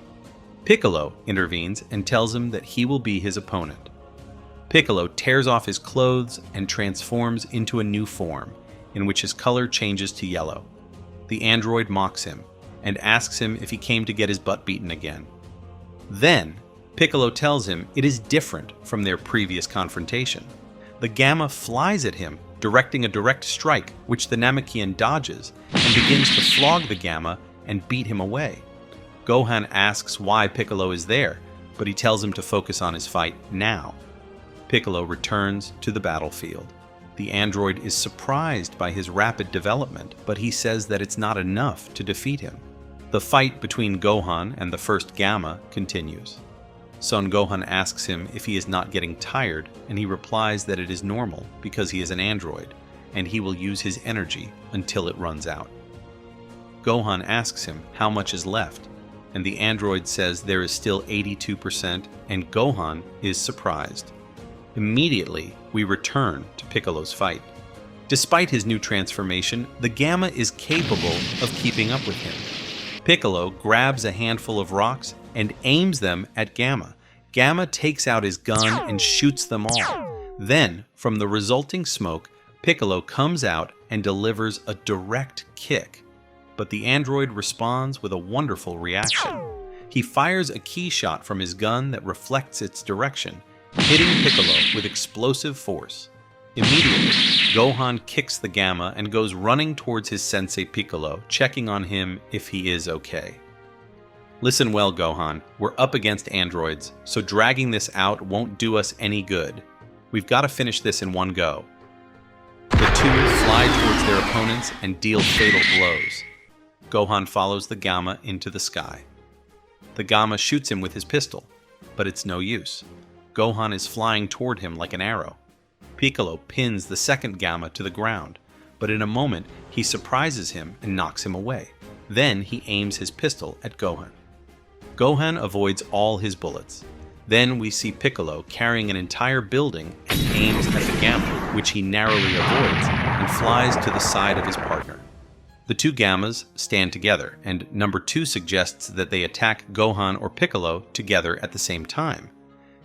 Piccolo intervenes and tells him that he will be his opponent. Piccolo tears off his clothes and transforms into a new form, in which his color changes to yellow. The android mocks him and asks him if he came to get his butt beaten again. Then, Piccolo tells him it is different from their previous confrontation. The Gamma flies at him, directing a direct strike, which the Namekian dodges and begins to flog the Gamma and beat him away. Gohan asks why Piccolo is there, but he tells him to focus on his fight now. Piccolo returns to the battlefield. The android is surprised by his rapid development, but he says that it's not enough to defeat him. The fight between Gohan and the first Gamma continues. Son Gohan asks him if he is not getting tired, and he replies that it is normal because he is an android, and he will use his energy until it runs out. Gohan asks him how much is left, and the android says there is still 82%, and Gohan is surprised. Immediately, we return to Piccolo's fight. Despite his new transformation, the Gamma is capable of keeping up with him. Piccolo grabs a handful of rocks and aims them at Gamma. Gamma takes out his gun and shoots them all. Then, from the resulting smoke, Piccolo comes out and delivers a direct kick. But the android responds with a wonderful reaction. He fires a key shot from his gun that reflects its direction, hitting Piccolo with explosive force. Immediately, Gohan kicks the Gamma and goes running towards his sensei Piccolo, checking on him if he is okay. Listen well, Gohan, we're up against androids, so dragging this out won't do us any good. We've got to finish this in one go. The two fly towards their opponents and deal fatal blows. Gohan follows the Gamma into the sky. The Gamma shoots him with his pistol, but it's no use. Gohan is flying toward him like an arrow. Piccolo pins the second Gamma to the ground, but in a moment he surprises him and knocks him away. Then he aims his pistol at Gohan. Gohan avoids all his bullets. Then we see Piccolo carrying an entire building and aims at the Gamma, which he narrowly avoids and flies to the side of his partner. The two Gammas stand together, and number 2 suggests that they attack Gohan or Piccolo together at the same time.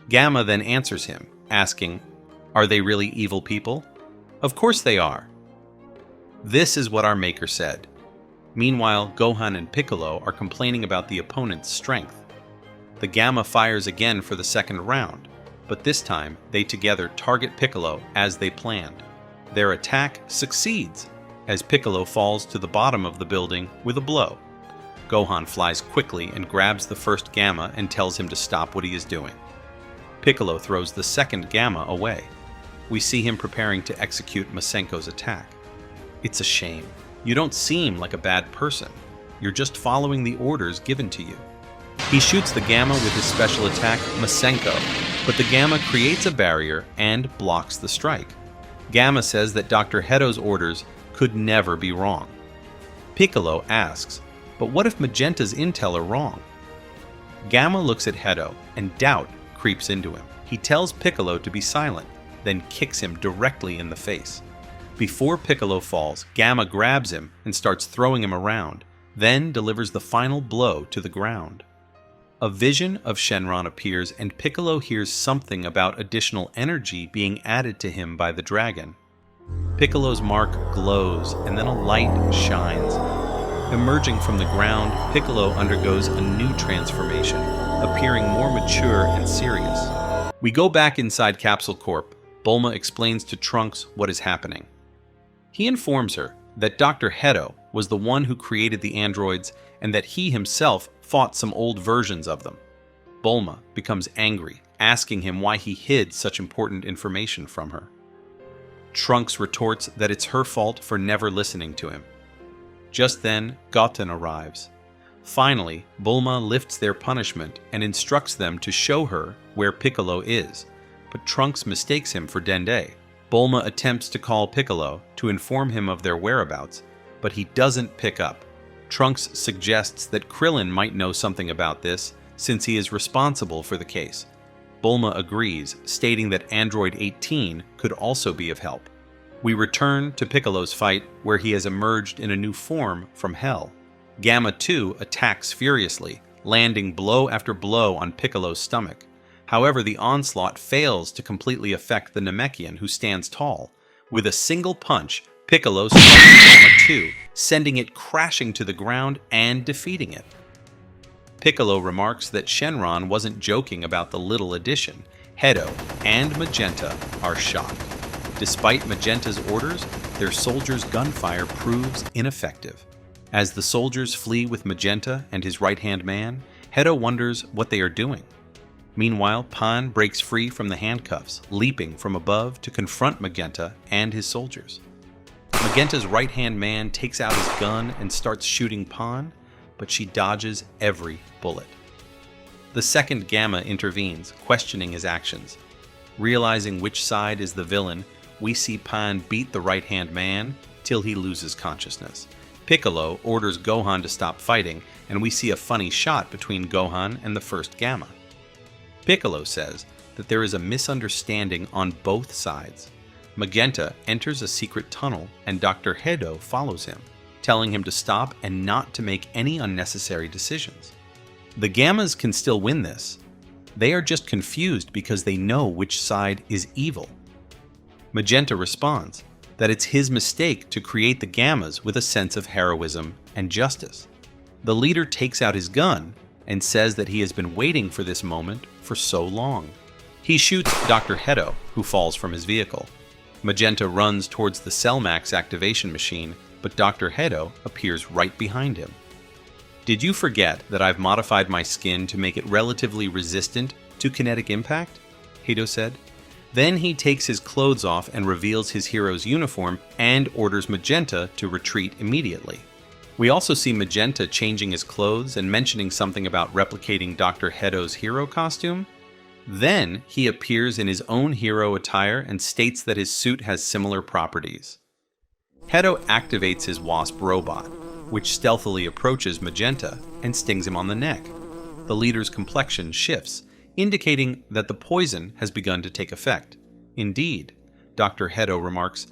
Gamma then answers him, asking, "Are they really evil people?" "Of course they are." This is what our maker said. Meanwhile, Gohan and Piccolo are complaining about the opponent's strength. The Gamma fires again for the second round, but this time they together target Piccolo as they planned. Their attack succeeds, as Piccolo falls to the bottom of the building with a blow. Gohan flies quickly and grabs the first Gamma and tells him to stop what he is doing. Piccolo throws the second Gamma away. We see him preparing to execute Masenko's attack. It's a shame. You don't seem like a bad person. You're just following the orders given to you. He shoots the Gamma with his special attack, Masenko, but the Gamma creates a barrier and blocks the strike. Gamma says that Dr. Hedo's orders could never be wrong. Piccolo asks, but what if Magenta's intel are wrong? Gamma looks at Hedo, and doubt creeps into him. He tells Piccolo to be silent, then kicks him directly in the face. Before Piccolo falls, Gamma grabs him and starts throwing him around, then delivers the final blow to the ground. A vision of Shenron appears, and Piccolo hears something about additional energy being added to him by the dragon. Piccolo's mark glows, and then a light shines. Emerging from the ground, Piccolo undergoes a new transformation, appearing more mature and serious. We go back inside Capsule Corp. Bulma explains to Trunks what is happening. He informs her that Dr. Hedo was the one who created the androids and that he himself fought some old versions of them. Bulma becomes angry, asking him why he hid such important information from her. Trunks retorts that it's her fault for never listening to him. Just then, Goten arrives. Finally, Bulma lifts their punishment and instructs them to show her where Piccolo is, but Trunks mistakes him for Dende. Bulma attempts to call Piccolo to inform him of their whereabouts, but he doesn't pick up. Trunks suggests that Krillin might know something about this, since he is responsible for the case. Bulma agrees, stating that Android 18 could also be of help. We return to Piccolo's fight, where he has emerged in a new form from Hell. Gamma 2 attacks furiously, landing blow after blow on Piccolo's stomach. However, the onslaught fails to completely affect the Namekian, who stands tall. With a single punch, Piccolo strikes Gamma 2, sending it crashing to the ground and defeating it. Piccolo remarks that Shenron wasn't joking about the little addition. Hedo and Magenta are shocked. Despite Magenta's orders, their soldiers' gunfire proves ineffective. As the soldiers flee with Magenta and his right-hand man, Hedo wonders what they are doing. Meanwhile, Pan breaks free from the handcuffs, leaping from above to confront Magenta and his soldiers. Magenta's right-hand man takes out his gun and starts shooting Pan, but she dodges every bullet. The second Gamma intervenes, questioning his actions. Realizing which side is the villain, we see Pan beat the right-hand man till he loses consciousness. Piccolo orders Gohan to stop fighting, and we see a funny shot between Gohan and the first Gamma. Piccolo says that there is a misunderstanding on both sides. Magenta enters a secret tunnel, and Dr. Hedo follows him, telling him to stop and not to make any unnecessary decisions. The Gammas can still win this. They are just confused because they know which side is evil. Magenta responds, that it's his mistake to create the Gammas with a sense of heroism and justice. The leader takes out his gun and says that he has been waiting for this moment for so long. He shoots Dr. Hedo, who falls from his vehicle. Magenta runs towards the Cellmax activation machine, but Dr. Hedo appears right behind him. Did you forget that I've modified my skin to make it relatively resistant to kinetic impact? Hedo said. Then he takes his clothes off and reveals his hero's uniform and orders Magenta to retreat immediately. We also see Magenta changing his clothes and mentioning something about replicating Dr. Hedo's hero costume. Then he appears in his own hero attire and states that his suit has similar properties. Hedo activates his wasp robot, which stealthily approaches Magenta and stings him on the neck. The leader's complexion shifts, indicating that the poison has begun to take effect. Indeed, Dr. Hedo remarks,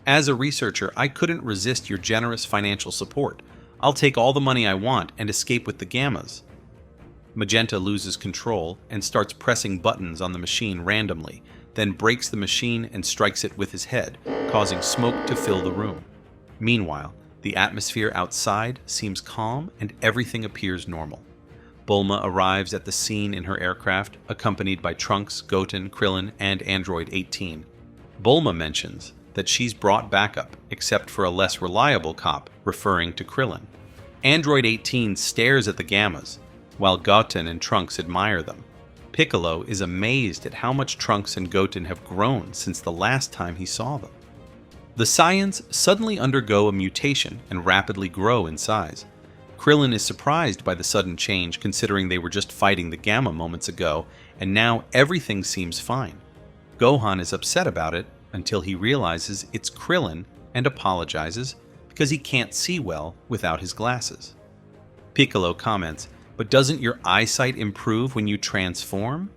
"As a researcher, I couldn't resist your generous financial support. I'll take all the money I want and escape with the Gammas." Magenta loses control and starts pressing buttons on the machine randomly, then breaks the machine and strikes it with his head, causing smoke to fill the room. Meanwhile, the atmosphere outside seems calm and everything appears normal. Bulma arrives at the scene in her aircraft, accompanied by Trunks, Goten, Krillin, and Android 18. Bulma mentions that she's brought backup, except for a less reliable cop, referring to Krillin. Android 18 stares at the Gammas, while Goten and Trunks admire them. Piccolo is amazed at how much Trunks and Goten have grown since the last time he saw them. The Saiyans suddenly undergo a mutation and rapidly grow in size. Krillin is surprised by the sudden change, considering they were just fighting the Gamma moments ago, and now everything seems fine. Gohan is upset about it until he realizes it's Krillin and apologizes because he can't see well without his glasses. Piccolo comments, "But doesn't your eyesight improve when you transform?"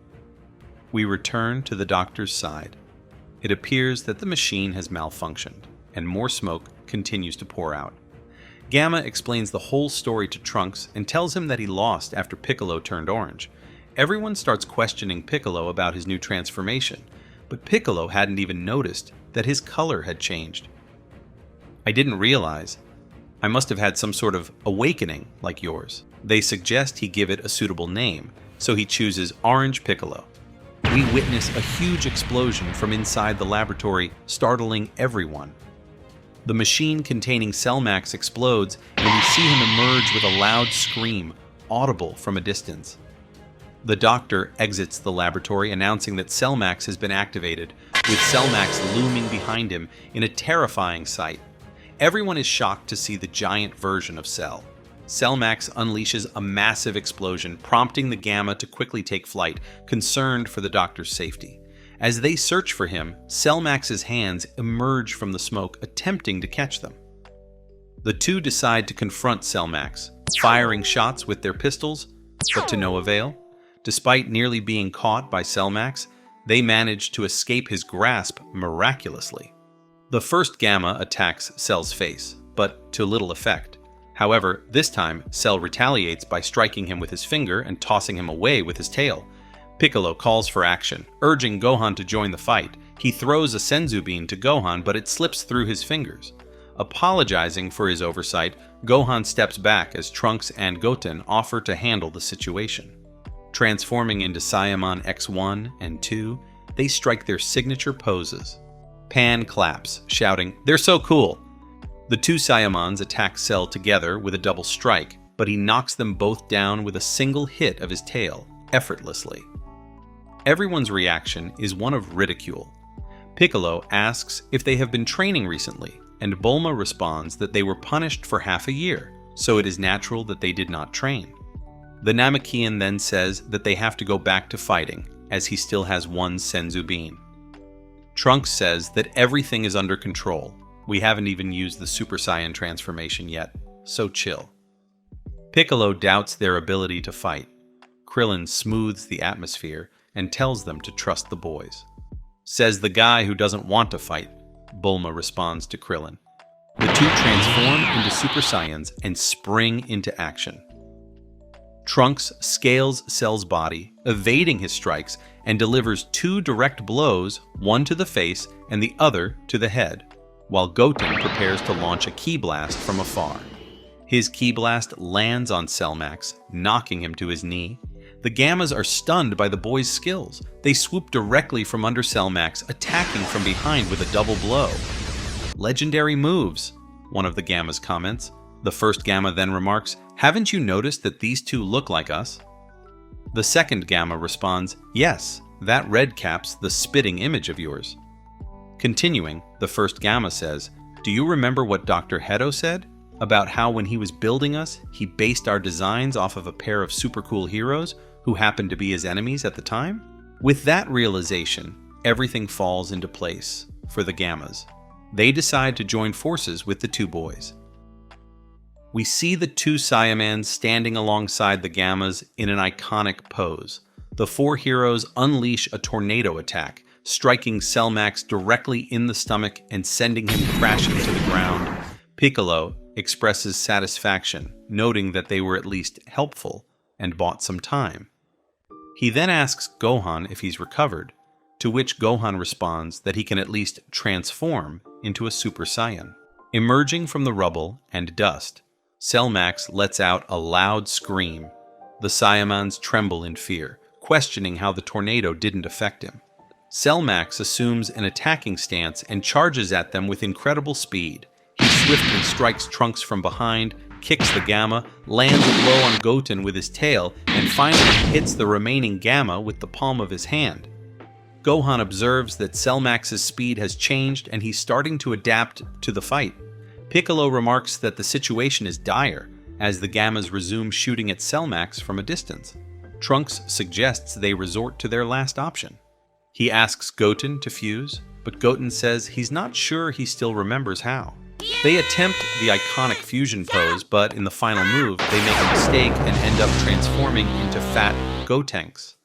We return to the doctor's side. It appears that the machine has malfunctioned, and more smoke continues to pour out. Gamma explains the whole story to Trunks and tells him that he lost after Piccolo turned orange. Everyone starts questioning Piccolo about his new transformation, but Piccolo hadn't even noticed that his color had changed. "I didn't realize. I must have had some sort of awakening like yours." They suggest he give it a suitable name, so he chooses Orange Piccolo. We witness a huge explosion from inside the laboratory, startling everyone. The machine containing Cellmax explodes, and we see him emerge with a loud scream, audible from a distance. The doctor exits the laboratory, announcing that Cellmax has been activated, with Cellmax looming behind him in a terrifying sight. Everyone is shocked to see the giant version of Cell. Cellmax unleashes a massive explosion, prompting the Gamma to quickly take flight, concerned for the doctor's safety. As they search for him, Cellmax's hands emerge from the smoke, attempting to catch them. The two decide to confront Cellmax, firing shots with their pistols, but to no avail. Despite nearly being caught by Cellmax, they manage to escape his grasp miraculously. The first Gamma attacks Cell's face, but to little effect. However, this time, Cell retaliates by striking him with his finger and tossing him away with his tail. Piccolo calls for action, urging Gohan to join the fight. He throws a Senzu bean to Gohan, but it slips through his fingers. Apologizing for his oversight, Gohan steps back as Trunks and Goten offer to handle the situation. Transforming into Saiyaman X1 and 2, they strike their signature poses. Pan claps, shouting, "They're so cool!" The two Saiyamans attack Cell together with a double strike, but he knocks them both down with a single hit of his tail, effortlessly. Everyone's reaction is one of ridicule. Piccolo asks if they have been training recently, and Bulma responds that they were punished for half a year, so it is natural that they did not train. The Namekian then says that they have to go back to fighting, as he still has one Senzu bean. Trunks says that everything is under control. We haven't even used the Super Saiyan transformation yet, so chill. Piccolo doubts their ability to fight. Krillin smooths the atmosphere and tells them to trust the boys. "Says the guy who doesn't want to fight," Bulma responds to Krillin. The two transform into Super Saiyans and spring into action. Trunks scales Cell's body, evading his strikes, and delivers two direct blows, one to the face and the other to the head. while Goten prepares to launch a ki blast from afar. His ki blast lands on Selmax, knocking him to his knee. The Gammas are stunned by the boy's skills. They swoop directly from under Selmax, attacking from behind with a double blow. "Legendary moves," one of the Gammas comments. The first Gamma then remarks, "Haven't you noticed that these two look like us?" The second Gamma responds, "Yes, that red cap's the spitting image of yours." Continuing, the first Gamma says, "Do you remember what Dr. Hedo said? About how when he was building us, he based our designs off of a pair of super cool heroes who happened to be his enemies at the time?" With that realization, everything falls into place for the Gammas. They decide to join forces with the two boys. We see the two Saiyamans standing alongside the Gammas in an iconic pose. The four heroes unleash a tornado attack, striking Selmax directly in the stomach and sending him crashing to the ground. Piccolo expresses satisfaction, noting that they were at least helpful and bought some time. He then asks Gohan if he's recovered, to which Gohan responds that he can at least transform into a Super Saiyan. Emerging from the rubble and dust, Selmax lets out a loud scream. The Saiyamans tremble in fear, questioning how the tornado didn't affect him. Selmax assumes an attacking stance and charges at them with incredible speed. He swiftly strikes Trunks from behind, kicks the Gamma, lands a blow on Goten with his tail, and finally hits the remaining Gamma with the palm of his hand. Gohan observes that Selmax's speed has changed and he's starting to adapt to the fight. Piccolo remarks that the situation is dire, as the Gammas resume shooting at Selmax from a distance. Trunks suggests they resort to their last option. He asks Goten to fuse, but Goten says he's not sure he still remembers how. They attempt the iconic fusion pose, but in the final move, they make a mistake and end up transforming into fat Gotenks.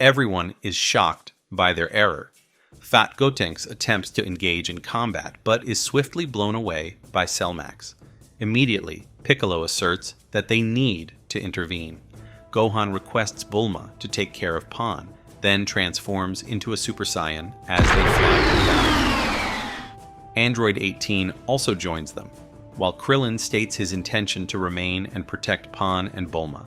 Everyone is shocked by their error. Fat Gotenks attempts to engage in combat, but is swiftly blown away by Selmax. Immediately, Piccolo asserts that they need to intervene. Gohan requests Bulma to take care of Pan, then transforms into a Super Saiyan as they fly to battle. Android 18 also joins them, while Krillin states his intention to remain and protect Pan and Bulma.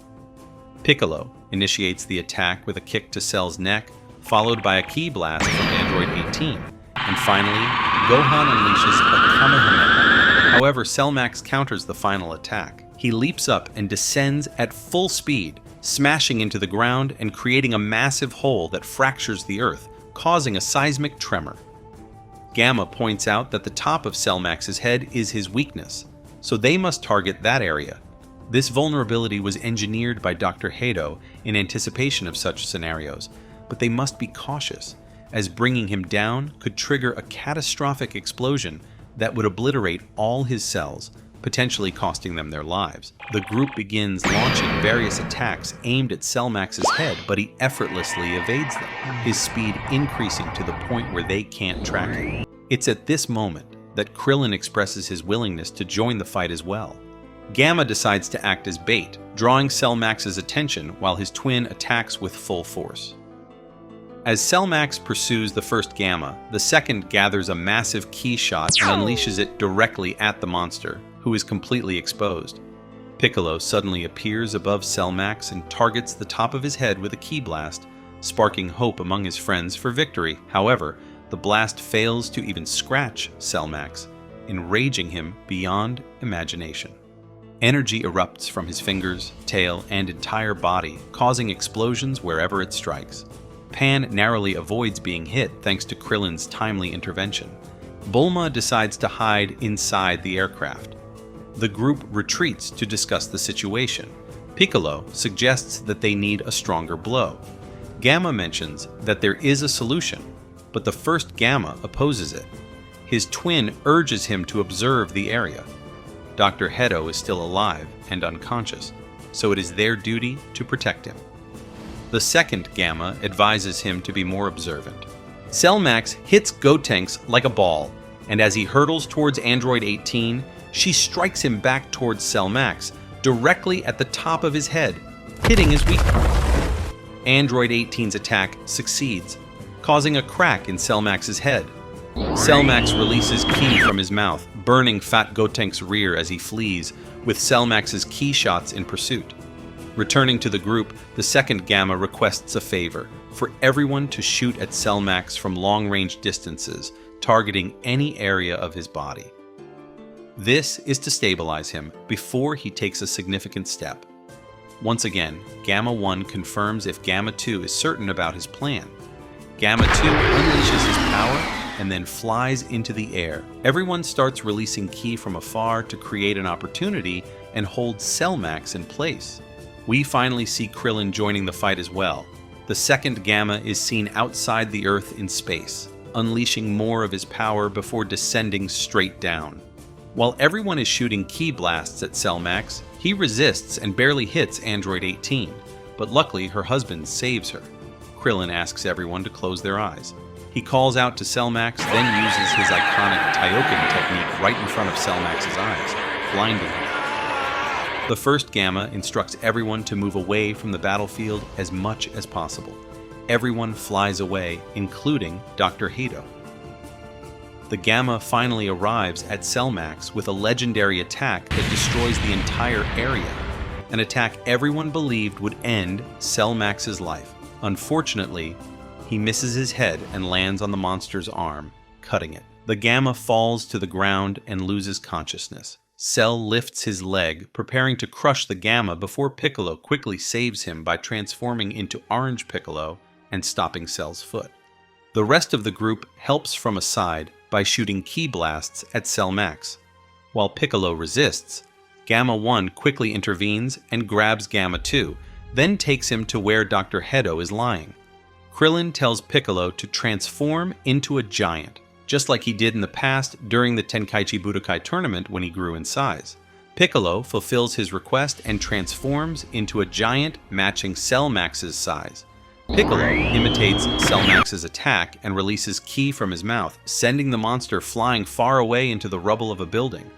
Piccolo initiates the attack with a kick to Cell's neck, followed by a ki blast from Android 18, and finally, Gohan unleashes a Kamehameha. However, Selmax counters the final attack. He leaps up and descends at full speed, smashing into the ground and creating a massive hole that fractures the earth, causing a seismic tremor. Gamma points out that the top of Selmax's head is his weakness, so they must target that area. This vulnerability was engineered by Dr. Hedo in anticipation of such scenarios, but they must be cautious, as bringing him down could trigger a catastrophic explosion that would obliterate all his cells, potentially costing them their lives. The group begins launching various attacks aimed at Selmax's head, but he effortlessly evades them, his speed increasing to the point where they can't track him. It's at this moment that Krillin expresses his willingness to join the fight as well. Gamma decides to act as bait, drawing Selmax's attention while his twin attacks with full force. As Selmax pursues the first Gamma, the second gathers a massive ki shot and unleashes it directly at the monster, who is completely exposed. Piccolo suddenly appears above Selmax and targets the top of his head with a ki blast, sparking hope among his friends for victory. However, the blast fails to even scratch Selmax, enraging him beyond imagination. Energy erupts from his fingers, tail, and entire body, causing explosions wherever it strikes. Pan narrowly avoids being hit thanks to Krillin's timely intervention. Bulma decides to hide inside the aircraft. The group retreats to discuss the situation. Piccolo suggests that they need a stronger blow. Gamma mentions that there is a solution, but the first Gamma opposes it. His twin urges him to observe the area. Dr. Hedo is still alive and unconscious, so it is their duty to protect him. The second Gamma advises him to be more observant. Selmax hits Gotenks like a ball, and as he hurtles towards Android 18, she strikes him back towards Selmax, directly at the top of his head, hitting his weak point. Android 18's attack succeeds, causing a crack in Selmax's head. Cellmax releases ki from his mouth, burning Fat Gotenk's rear as he flees, with Cellmax's ki shots in pursuit. Returning to the group, the second Gamma requests a favor, for everyone to shoot at Cellmax from long-range distances, targeting any area of his body. This is to stabilize him before he takes a significant step. Once again, Gamma 1 confirms if Gamma 2 is certain about his plan. Gamma 2 unleashes his power and then flies into the air. Everyone starts releasing ki from afar to create an opportunity and hold Cellmax in place. We finally see Krillin joining the fight as well. The second Gamma is seen outside the Earth in space, unleashing more of his power before descending straight down. While everyone is shooting ki blasts at Cellmax, he resists and barely hits Android 18, but luckily her husband saves her. Krillin asks everyone to close their eyes. He calls out to Cellmax, then uses his iconic Taiyoken technique right in front of Cellmax's eyes, blinding him. The first Gamma instructs everyone to move away from the battlefield as much as possible. Everyone flies away, including Dr. Hado. The Gamma finally arrives at Cellmax with a legendary attack that destroys the entire area, an attack everyone believed would end Cellmax's life. Unfortunately, he misses his head and lands on the monster's arm, cutting it. The Gamma falls to the ground and loses consciousness. Cell lifts his leg, preparing to crush the Gamma before Piccolo quickly saves him by transforming into Orange Piccolo and stopping Cell's foot. The rest of the group helps from a side by shooting ki blasts at Cellmax. While Piccolo resists, Gamma 1 quickly intervenes and grabs Gamma 2, then takes him to where Dr. Hedo is lying. Krillin tells Piccolo to transform into a giant, just like he did in the past during the Tenkaichi Budokai tournament when he grew in size. Piccolo fulfills his request and transforms into a giant matching Cellmax's size. Piccolo imitates Cellmax's attack and releases ki from his mouth, sending the monster flying far away into the rubble of a building.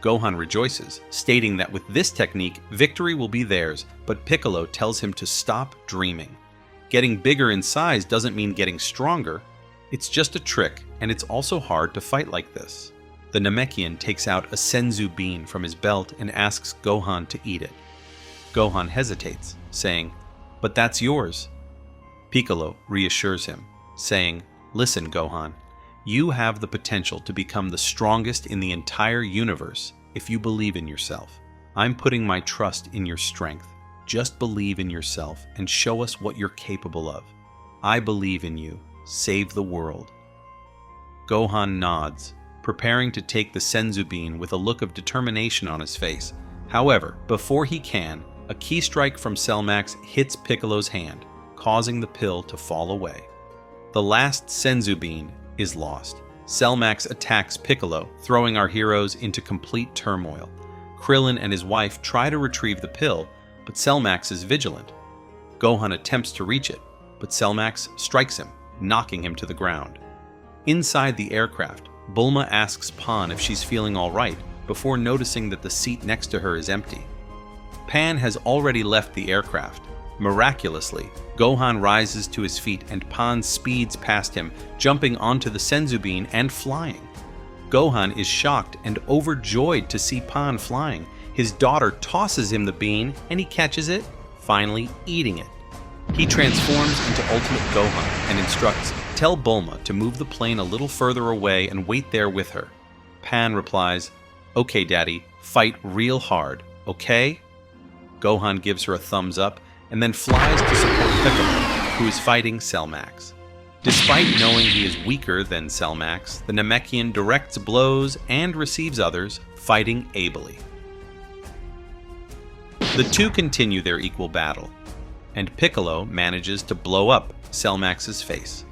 Gohan rejoices, stating that with this technique, victory will be theirs, but Piccolo tells him to stop dreaming. Getting bigger in size doesn't mean getting stronger. It's just a trick, and it's also hard to fight like this. The Namekian takes out a senzu bean from his belt and asks Gohan to eat it. Gohan hesitates, saying, "But that's yours." Piccolo reassures him, saying, "Listen, Gohan, you have the potential to become the strongest in the entire universe if you believe in yourself. I'm putting my trust in your strength. Just believe in yourself and show us what you're capable of. I believe in you. Save the world." Gohan nods, preparing to take the senzu bean with a look of determination on his face. However, before he can, a ki strike from Cellmax hits Piccolo's hand, causing the pill to fall away. The last senzu bean is lost. Cellmax attacks Piccolo, throwing our heroes into complete turmoil. Krillin and his wife try to retrieve the pill, but Cellmax is vigilant. Gohan attempts to reach it, but Cellmax strikes him, knocking him to the ground. Inside the aircraft, Bulma asks Pan if she's feeling alright, before noticing that the seat next to her is empty. Pan has already left the aircraft. Miraculously, Gohan rises to his feet and Pan speeds past him, jumping onto the senzu bean and flying. Gohan is shocked and overjoyed to see Pan flying. His daughter tosses him the bean and he catches it, finally eating it. He transforms into Ultimate Gohan and instructs, "Tell Bulma to move the plane a little further away and wait there with her." Pan replies, "Okay, Daddy, fight real hard, okay?" Gohan gives her a thumbs up and then flies to support Piccolo, who is fighting Cellmax. Despite knowing he is weaker than Cellmax, the Namekian directs blows and receives others, fighting ably. The two continue their equal battle, and Piccolo manages to blow up Cellmax's face.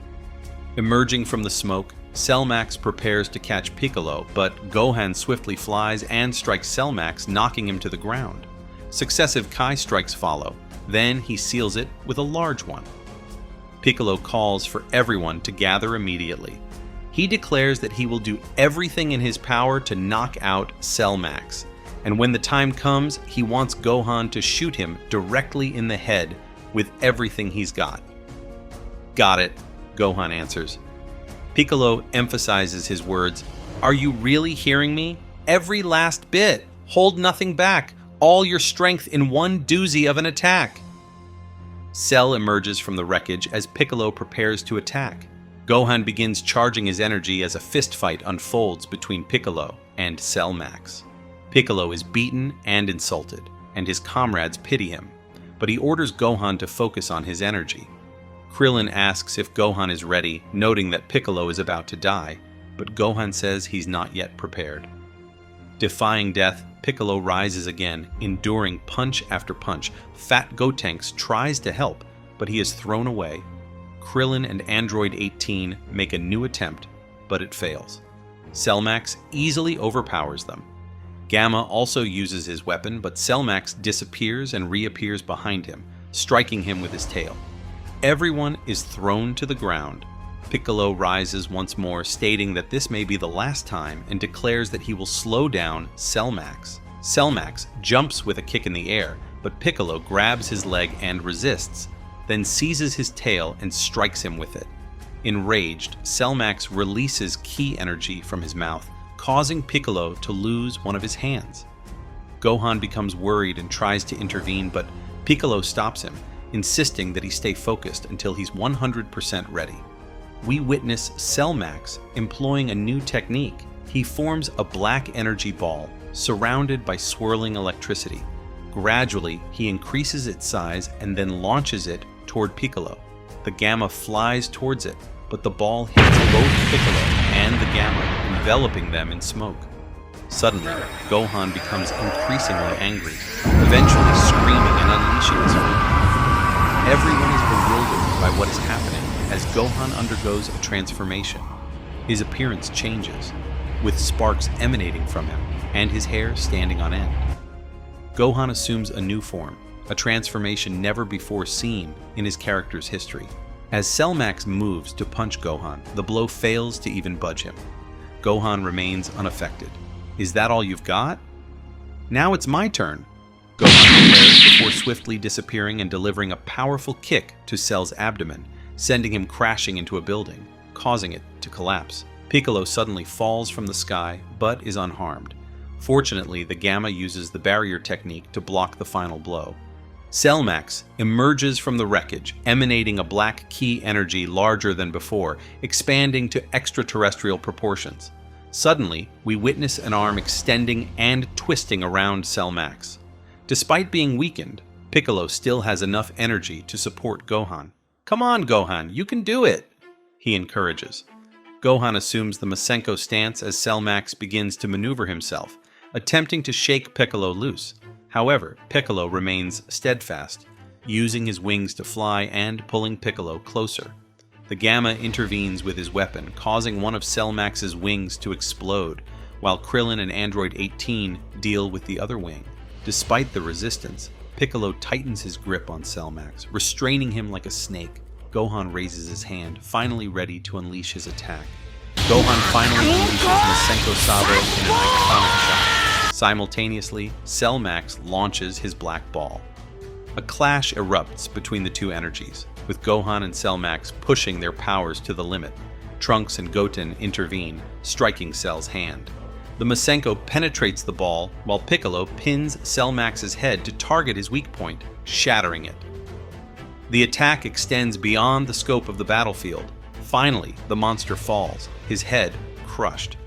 Emerging from the smoke, Cellmax prepares to catch Piccolo, but Gohan swiftly flies and strikes Cellmax, knocking him to the ground. Successive Kai strikes follow, then he seals it with a large one. Piccolo calls for everyone to gather immediately. He declares that he will do everything in his power to knock out Cellmax, and when the time comes, he wants Gohan to shoot him directly in the head with everything he's got. "Got it," Gohan answers. Piccolo emphasizes his words, "Are you really hearing me? Every last bit! Hold nothing back! All your strength in one doozy of an attack!" Cell emerges from the wreckage as Piccolo prepares to attack. Gohan begins charging his energy as a fistfight unfolds between Piccolo and Cell Max. Piccolo is beaten and insulted, and his comrades pity him, but he orders Gohan to focus on his energy. Krillin asks if Gohan is ready, noting that Piccolo is about to die, but Gohan says he's not yet prepared. Defying death, Piccolo rises again, enduring punch after punch. Fat Gotenks tries to help, but he is thrown away. Krillin and Android 18 make a new attempt, but it fails. Cellmax easily overpowers them. Gamma also uses his weapon, but Cellmax disappears and reappears behind him, striking him with his tail. Everyone is thrown to the ground. Piccolo rises once more, stating that this may be the last time, and declares that he will slow down Cellmax. Cellmax jumps with a kick in the air, but Piccolo grabs his leg and resists, then seizes his tail and strikes him with it. Enraged, Cellmax releases ki energy from his mouth, causing Piccolo to lose one of his hands. Gohan becomes worried and tries to intervene, but Piccolo stops him, insisting that he stay focused until he's 100% ready. We witness Cellmax employing a new technique. He forms a black energy ball surrounded by swirling electricity. Gradually, he increases its size and then launches it toward Piccolo. The Gamma flies towards it, but the ball hits both Piccolo and the Gamma, enveloping them in smoke. Suddenly, Gohan becomes increasingly angry, eventually screaming and unleashing his fury. Everyone is bewildered by what is happening as Gohan undergoes a transformation. His appearance changes, with sparks emanating from him and his hair standing on end. Gohan assumes a new form, a transformation never before seen in his character's history. As Cellmax moves to punch Gohan, the blow fails to even budge him. Gohan remains unaffected. Is that all you've got? Now it's my turn. Gohan prepares before swiftly disappearing and delivering a powerful kick to Cell's abdomen, sending him crashing into a building, causing it to collapse. Piccolo suddenly falls from the sky, but is unharmed. Fortunately, the Gamma uses the barrier technique to block the final blow. Cellmax emerges from the wreckage, emanating a black ki energy larger than before, expanding to extraterrestrial proportions. Suddenly, we witness an arm extending and twisting around Cellmax. Despite being weakened, Piccolo still has enough energy to support Gohan. "Come on, Gohan, you can do it!" he encourages. Gohan assumes the Masenko stance as Cellmax begins to maneuver himself, attempting to shake Piccolo loose. However, Piccolo remains steadfast, using his wings to fly and pulling Piccolo closer. The Gamma intervenes with his weapon, causing one of Cellmax's wings to explode, while Krillin and Android 18 deal with the other wing. Despite the resistance, Piccolo tightens his grip on Cellmax, restraining him like a snake. Gohan raises his hand, finally ready to unleash his attack. Gohan finally unleashes Masenko Sabo in an iconic shot. Simultaneously, Cellmax launches his black ball. A clash erupts between the two energies, with Gohan and Cellmax pushing their powers to the limit. Trunks and Goten intervene, striking Cell's hand. The Masenko penetrates the ball, while Piccolo pins Cellmax's head to target his weak point, shattering it. The attack extends beyond the scope of the battlefield. Finally, the monster falls, his head crushed.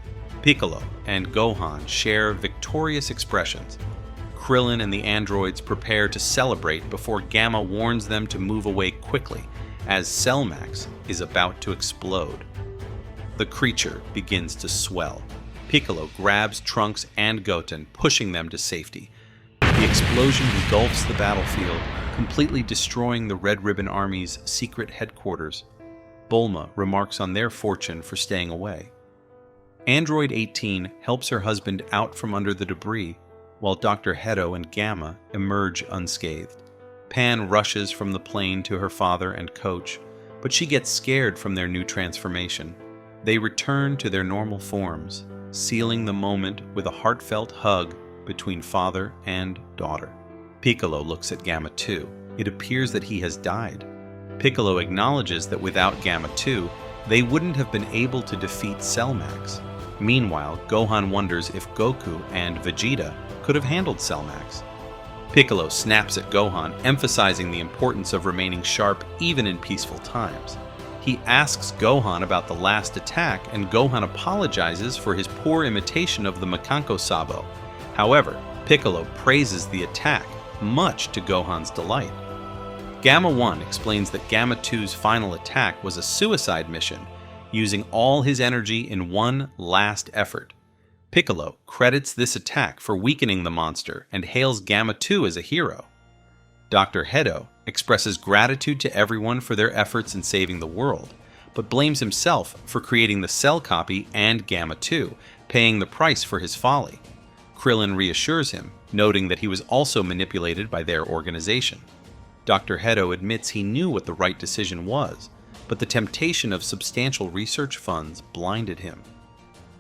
Piccolo and Gohan share victorious expressions. Krillin and the androids prepare to celebrate before Gamma warns them to move away quickly, as Cellmax is about to explode. The creature begins to swell. Piccolo grabs Trunks and Goten, pushing them to safety. The explosion engulfs the battlefield, completely destroying the Red Ribbon Army's secret headquarters. Bulma remarks on their fortune for staying away. Android 18 helps her husband out from under the debris, while Dr. Hedo and Gamma emerge unscathed. Pan rushes from the plane to her father and coach, but she gets scared from their new transformation. They return to their normal forms, sealing the moment with a heartfelt hug between father and daughter. Piccolo looks at Gamma 2. It appears that he has died. Piccolo acknowledges that without Gamma 2, they wouldn't have been able to defeat Cell Max. Meanwhile, Gohan wonders if Goku and Vegeta could have handled Cell Max. Piccolo snaps at Gohan, emphasizing the importance of remaining sharp even in peaceful times. He asks Gohan about the last attack, and Gohan apologizes for his poor imitation of the Makanko Sabo. However, Piccolo praises the attack, much to Gohan's delight. Gamma 1 explains that Gamma 2's final attack was a suicide mission, using all his energy in one last effort. Piccolo credits this attack for weakening the monster and hails Gamma 2 as a hero. Dr. Hedo expresses gratitude to everyone for their efforts in saving the world, but blames himself for creating the Cell copy and Gamma 2, paying the price for his folly. Krillin reassures him, noting that he was also manipulated by their organization. Dr. Hedo admits he knew what the right decision was, but the temptation of substantial research funds blinded him.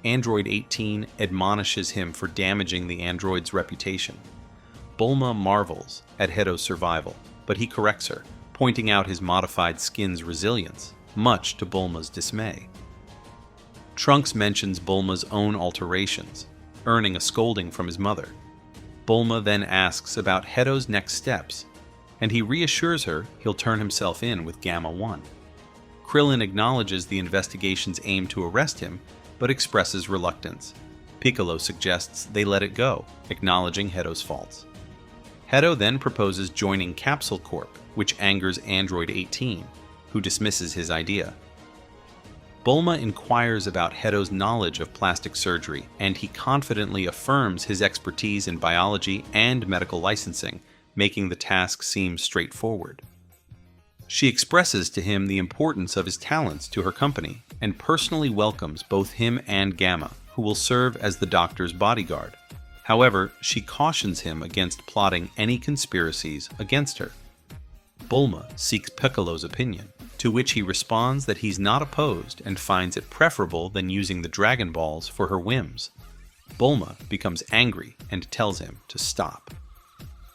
Android 18 admonishes him for damaging the android's reputation. Bulma marvels at Hedo's survival, but he corrects her, pointing out his modified skin's resilience, much to Bulma's dismay. Trunks mentions Bulma's own alterations, earning a scolding from his mother. Bulma then asks about Hedo's next steps, and he reassures her he'll turn himself in with Gamma 1. Krillin acknowledges the investigation's aim to arrest him, but expresses reluctance. Piccolo suggests they let it go, acknowledging Hedo's faults. Hedo then proposes joining Capsule Corp, which angers Android 18, who dismisses his idea. Bulma inquires about Hedo's knowledge of plastic surgery, and he confidently affirms his expertise in biology and medical licensing, making the task seem straightforward. She expresses to him the importance of his talents to her company, and personally welcomes both him and Gamma, who will serve as the doctor's bodyguard. However, she cautions him against plotting any conspiracies against her. Bulma seeks Piccolo's opinion, to which he responds that he's not opposed and finds it preferable than using the Dragon Balls for her whims. Bulma becomes angry and tells him to stop.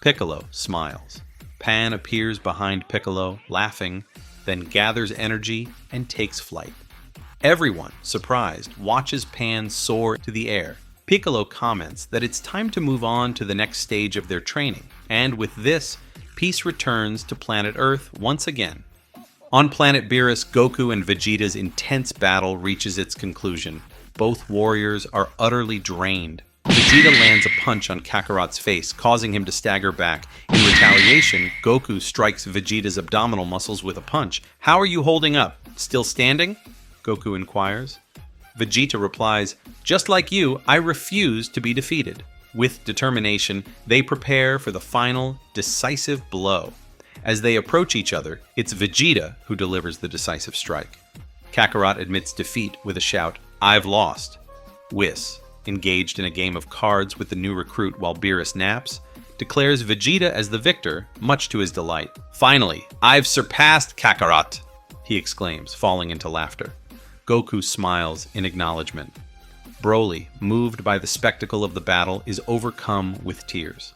Piccolo smiles. Pan appears behind Piccolo, laughing, then gathers energy and takes flight. Everyone, surprised, watches Pan soar to the air. Piccolo comments that it's time to move on to the next stage of their training, and with this, peace returns to planet Earth once again. On planet Beerus, Goku and Vegeta's intense battle reaches its conclusion. Both warriors are utterly drained. Vegeta lands a punch on Kakarot's face, causing him to stagger back. In retaliation, Goku strikes Vegeta's abdominal muscles with a punch. "How are you holding up? Still standing?" Goku inquires. Vegeta replies, "Just like you, I refuse to be defeated." With determination, they prepare for the final, decisive blow. As they approach each other, it's Vegeta who delivers the decisive strike. Kakarot admits defeat with a shout, "I've lost." Whis, engaged in a game of cards with the new recruit while Beerus naps, declares Vegeta as the victor, much to his delight. "Finally, I've surpassed Kakarot!" he exclaims, falling into laughter. Goku smiles in acknowledgement. Broly, moved by the spectacle of the battle, is overcome with tears.